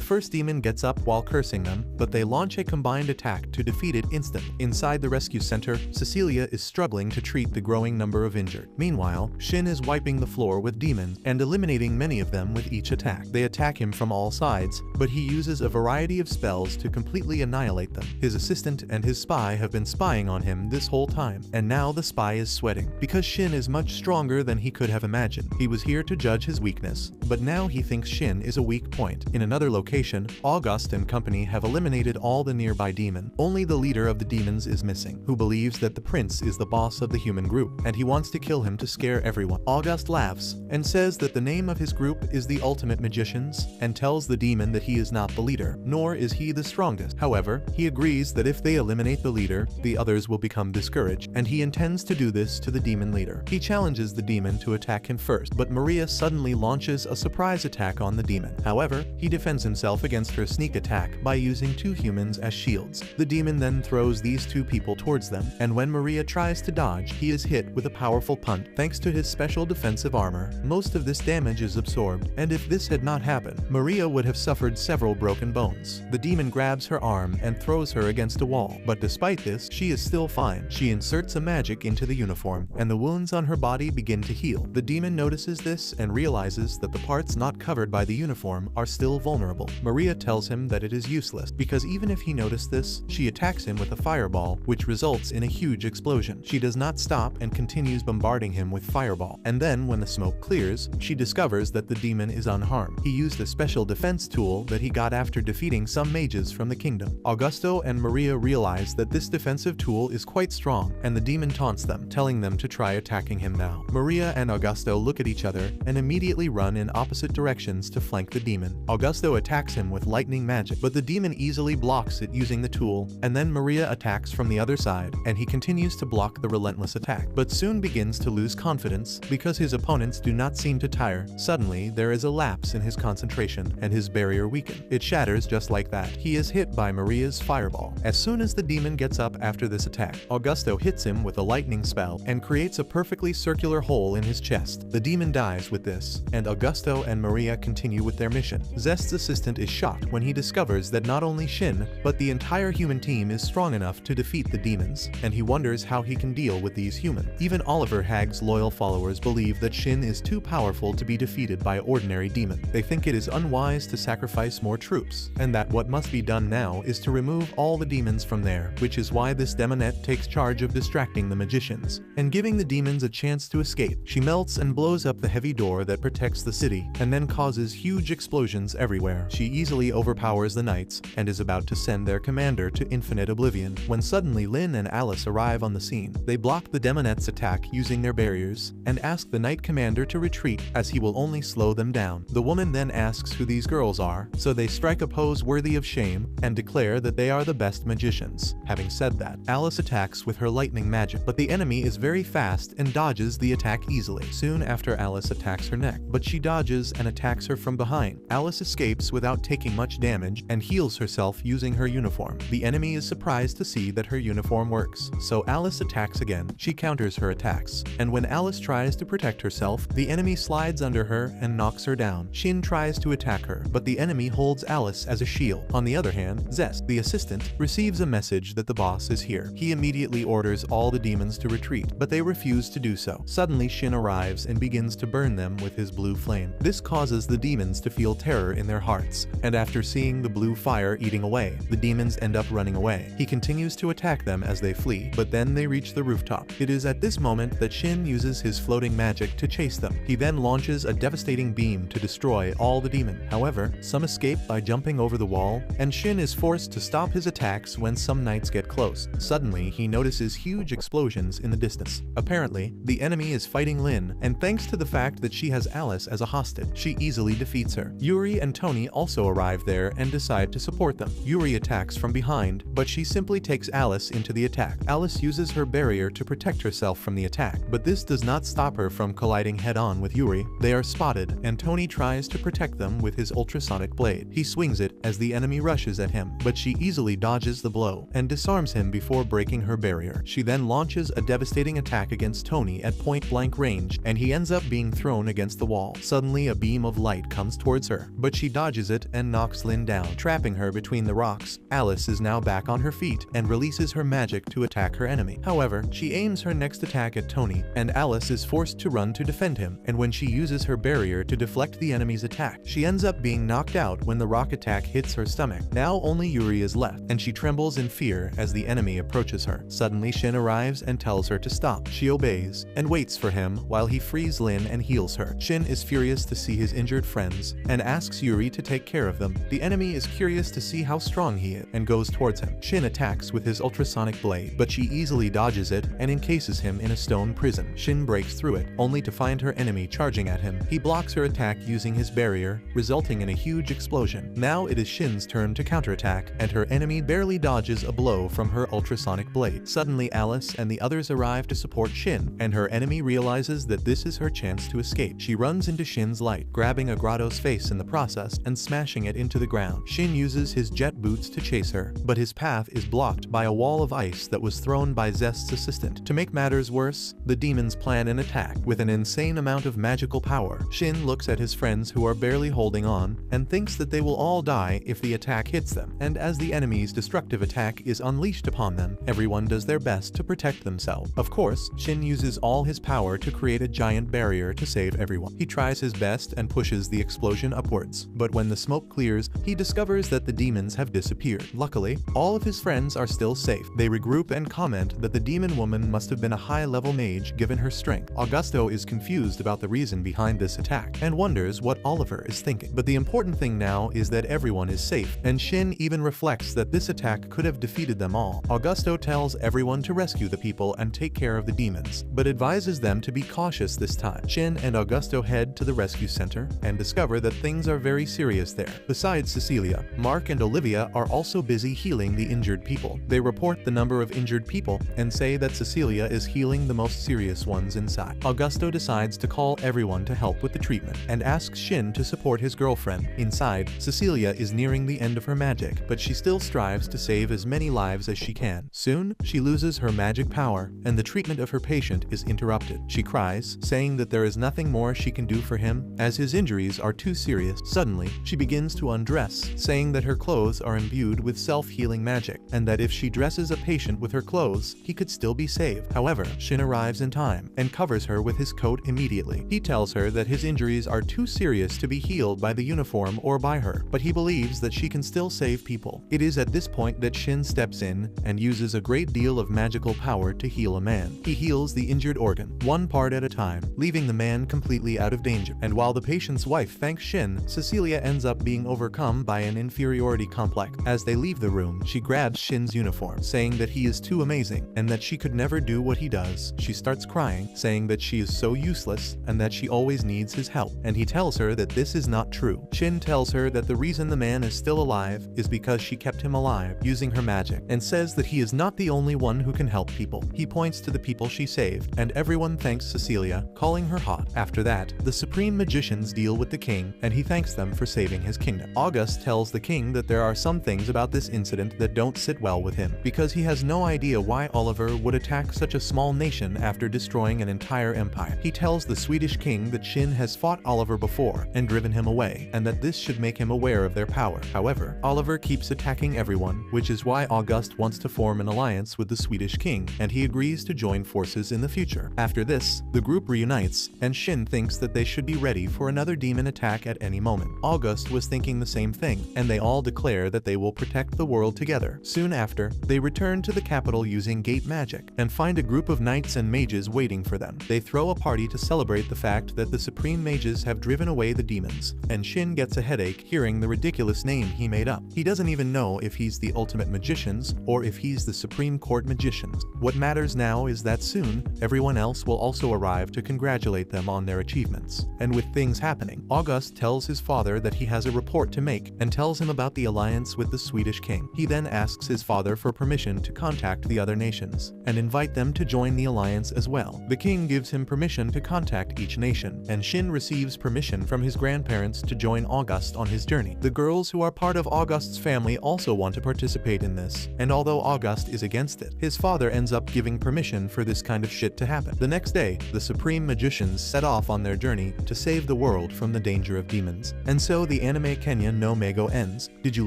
first demon gets up while cursing them, but they launch a combined attack to defeat it instantly. Inside the rescue center, Cecilia is struggling to treat the growing number of injured. Meanwhile, Shin is wiping the floor with demons and eliminating many of them with each attack. They attack him from all sides, but he uses a variety of spells to completely annihilate them. His assistant and his spy have been spying on him this whole time, and now the spy is sweating, because Shin is much stronger than he could have imagined. He was here to judge his weakness, but now he thinks Shin is a weak point. In another location, August and company have eliminated all the nearby demon. Only the leader of the demons is missing, who believes that the prince is the boss of the human group, and he wants to kill him to scare everyone. August laughs and says that the name of his group is the Ultimate Magicians, and tells the demon that he is not the leader, nor is he the strongest. However, he agrees that if they eliminate the leader, the others will become discouraged, and he intends to do this to the demon leader. He challenges the demon to attack him first, but Maria suddenly launches a surprise attack on the demon. However, he defends himself against her sneak attack by using two humans as shields. The demon then throws these two people towards them, and when Maria tries to dodge, he is hit with a powerful punch. Thanks to his special defensive armor, most of this damage is absorbed, and if this had not happened, Maria would have suffered several broken bones. The demon grabs her arm and throws her against a wall, but despite this, she is still fine. She inserts a magic into the uniform, and the wounds on her body begin to heal. The demon notices this and realizes that the parts not covered by the uniform are still vulnerable. Maria tells him that it is useless, because even if he noticed this, she attacks him with a fireball, which results in a huge explosion. She does not stop and continues bombarding him with fireball, and then when the smoke clears, she discovers that the demon is unharmed. He used a special defense tool that he got after defeating some mages from the kingdom. Augusto and Maria realize that this defensive tool is quite strong, and the demon taunts them, telling them to try attacking him now. Maria and Augusto look at each other and immediately run in opposite directions to flank the demon. Augusto attacks him with lightning magic, but the demon easily blocks it using the tool, and then Maria attacks from the other side, and he continues to block the relentless attack, but soon begins to lose confidence because his opponents do not seem to tire. Suddenly, there is a lapse in his concentration, and his barrier weakens. It shatters just like that. He is hit by Maria's fireball. As soon as the demon gets up after this attack, Augusto hits him with a lightning spell and creates a perfectly circular hole in his chest. The demon dies with this, and Augusto and Maria continue with their mission. Zest's assistant is shocked when he discovers that not only Shin, but the entire human team is strong enough to defeat the demons, and he wonders how he can deal with these humans. Even Oliver Hagg's loyal followers believe that Shin is too powerful to be defeated by ordinary demon. They think it is unwise to sacrifice more troops, and that what must be done now is to remove all the demons from there, which is why this demonette takes charge of distracting the magicians and giving the demons a chance to escape. She melts and blows up the heavy door that protects the city, and then causes huge explosions everywhere. She easily overpowers the knights and is about to send their commander to infinite oblivion when suddenly Lynn and Alice arrive on the scene. They block the demonette's attack using their barriers and ask the knight commander to retreat, as he will only slow them down. The woman then asks who these girls are, so they strike a pose worthy of shame and declare that they are the best magicians. Having said that, Alice attacks with her lightning magic, but the enemy is very fast and dodges the attack easily. Soon after, Alice attacks her neck, but she dodges and attacks her from behind. Alice escapes without taking much damage and heals herself using her uniform. The enemy is surprised to see that her uniform works, so Alice attacks again, She counters her attacks, and when Alice tries to protect herself, the enemy slides under her and knocks her down. Shin tries to attack her, but the enemy holds Alice as a shield. On the other hand, Zest, the assistant, receives a message that the boss is here. He immediately orders all the demons to retreat, but they refuse to do so. Suddenly Shin arrives and begins to burn them with his blue flame. This causes the demons to feel terror in their hearts, and after seeing the blue fire eating away, the demons end up running away. He continues to attack them as they flee, but then they reach the rooftop. It is at this moment that Shin uses his floating magic to chase them. He then launches a devastating beam to destroy all the demons. However, some escape by jumping over the wall, and Shin is forced to stop his attacks when some knights get close. Suddenly, he notices huge explosions in the distance. Apparently, the enemy is fighting Lin, and thanks to the fact that she has Alice as a hostage, she easily defeats her. Yuri and Tony also arrive there and decide to support them. Yuri attacks from behind, but she simply takes Alice into the attack. Alice uses her barrier to protect herself from the attack, but this does not stop her from colliding head-on with Yuri. They are spotted, and Tony tries to protect them with his ultrasonic blade. He swings it as the enemy rushes at him, but she easily dodges the blow and disarms him before breaking her barrier. She then launches a devastating attack against Tony at point-blank range, and he ends up being thrown against the wall. Suddenly, a beam of light comes towards her, but she dodges it and knocks Lin down, trapping her between the rocks. Alice is now back on her feet and releases her magic to attack her enemy. However, she aims her next attack at Tony, and Alice is forced to run to defend him, and when she uses her barrier to deflect the enemy's attack, she ends up being knocked out when the rock attack hits her stomach. Now only Yuri is left, and she trembles in fear as the enemy approaches her. Suddenly Shin arrives and tells her to stop. She obeys, and waits for him while he frees Lin and heals her. Shin is furious to see his injured friends, and asks Yuri to take care of them. The enemy is curious to see how strong he is, and goes towards him. Shin attacks with his ultrasonic blade, but she easily dodges it and encases him in a stone prison. Shin breaks through it, only to find her enemy charging at him. He blocks her attack using his barrier, resulting in a huge explosion. Now it is Shin's turn to counterattack, and her enemy barely dodges a blow from her ultrasonic blade. Suddenly Alice and the others arrive to support Shin, and her enemy realizes that this is her chance to escape. She runs into Shin's light, grabbing a grotto's face in the process and smashing it into the ground. Shin uses his jet boots to chase her, but his path is blocked by a wall of ice that was thrown by Zest's assistant. To make matters worse, the demons plan an attack with an insane amount of magical power. Shin looks at his friends who are barely holding on and thinks that they will all die if the attack hits them, and as the enemy's destructive attack is unleashed upon them, everyone does their best to protect themselves. Of course, Shin uses all his power to create a giant barrier to save everyone. He tries his best and pushes the explosion upwards, but when the smoke clears, he discovers that the demons have disappeared. Luckily, all of his friends are still safe. They regroup and comment that the demon woman must have been a high-level mage given her strength. Augusto is confused about the reason behind this attack and wonders what Oliver is thinking. But the important thing now is that everyone is safe, and Shin even reflects that this attack could have defeated them all. Augusto tells everyone to rescue the people and take care of the demons, but advises them to be cautious this time. Shin and Augusto head to the rescue center and discover that things are very serious there. Besides Cecilia, Mark and Olivia are also busy healing the injured people. They report the number of injured people and say that Cecilia is healing the most serious ones inside. Augusto decides to call everyone to help with the treatment and asks Shin to support his girlfriend. Inside, Cecilia is nearing the end of her magic, but she still strives to save as many lives as she can. Soon, she loses her magic power, and the treatment of her patient is interrupted. She cries, saying that there is nothing more she can do for him, as his injuries are too serious. Suddenly, she begins to undress, saying that her clothes are imbued with self-healing magic, and that if she dresses a patient with her clothes, he could still be saved. However, Shin arrives in time and covers her with his coat immediately. He tells her that his injuries are too serious to be healed by the uniform or by her, but he believes that she can still save people. It is at this point that Shin steps in and uses a great deal of magical power to heal a man. He heals the injured organ, one part at a time, leaving the man completely out of danger. And while the patient's wife thanks Shin, Cecilia ends up being overcome by an inferiority complex. As they leave the room, she grabs Shin's uniform, saying that he is too amazing and that she could never do what he does. She starts crying, saying that she is so useless and that she always needs his help, and he tells her that this is not true. Shin tells her that the reason the man is still alive is because she kept him alive using her magic, and says that he is not the only one who can help people. He points to the people she saved, and everyone thanks Cecilia, calling her hot. After that, the supreme magicians deal with the king, and he thanks them for saving his kingdom. August tells the king that there are some things about this incident that don't sit well with him, because he has no idea why Oliver would attack attack such a small nation after destroying an entire empire. He tells the Swedish king that Shin has fought Oliver before and driven him away, and that this should make him aware of their power. However, Oliver keeps attacking everyone, which is why August wants to form an alliance with the Swedish king, and he agrees to join forces in the future. After this, the group reunites, and Shin thinks that they should be ready for another demon attack at any moment. August was thinking the same thing, and they all declare that they will protect the world together. Soon after, they return to the capital using gate magic, and find a group of knights and mages waiting for them. They throw a party to celebrate the fact that the supreme mages have driven away the demons, and Shin gets a headache hearing the ridiculous name he made up. He doesn't even know if he's the ultimate magicians or if he's the Supreme Court magicians. What matters now is that soon, everyone else will also arrive to congratulate them on their achievements. And with things happening, August tells his father that he has a report to make and tells him about the alliance with the Swedish king. He then asks his father for permission to contact the other nations and invite them to join the alliance as well. The king gives him permission to contact each nation, and Shin receives permission from his grandparents to join August on his journey. The girls who are part of August's family also want to participate in this, and although August is against it, his father ends up giving permission for this kind of shit to happen. The next day, the supreme magicians set off on their journey to save the world from the danger of demons. And so the anime Kenya no Mego ends. Did you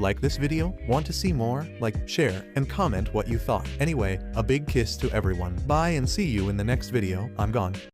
like this video? Want to see more? Like, share, and comment what you thought. Anyway, a big kiss to everyone. Bye and see you in the next video. I'm gone.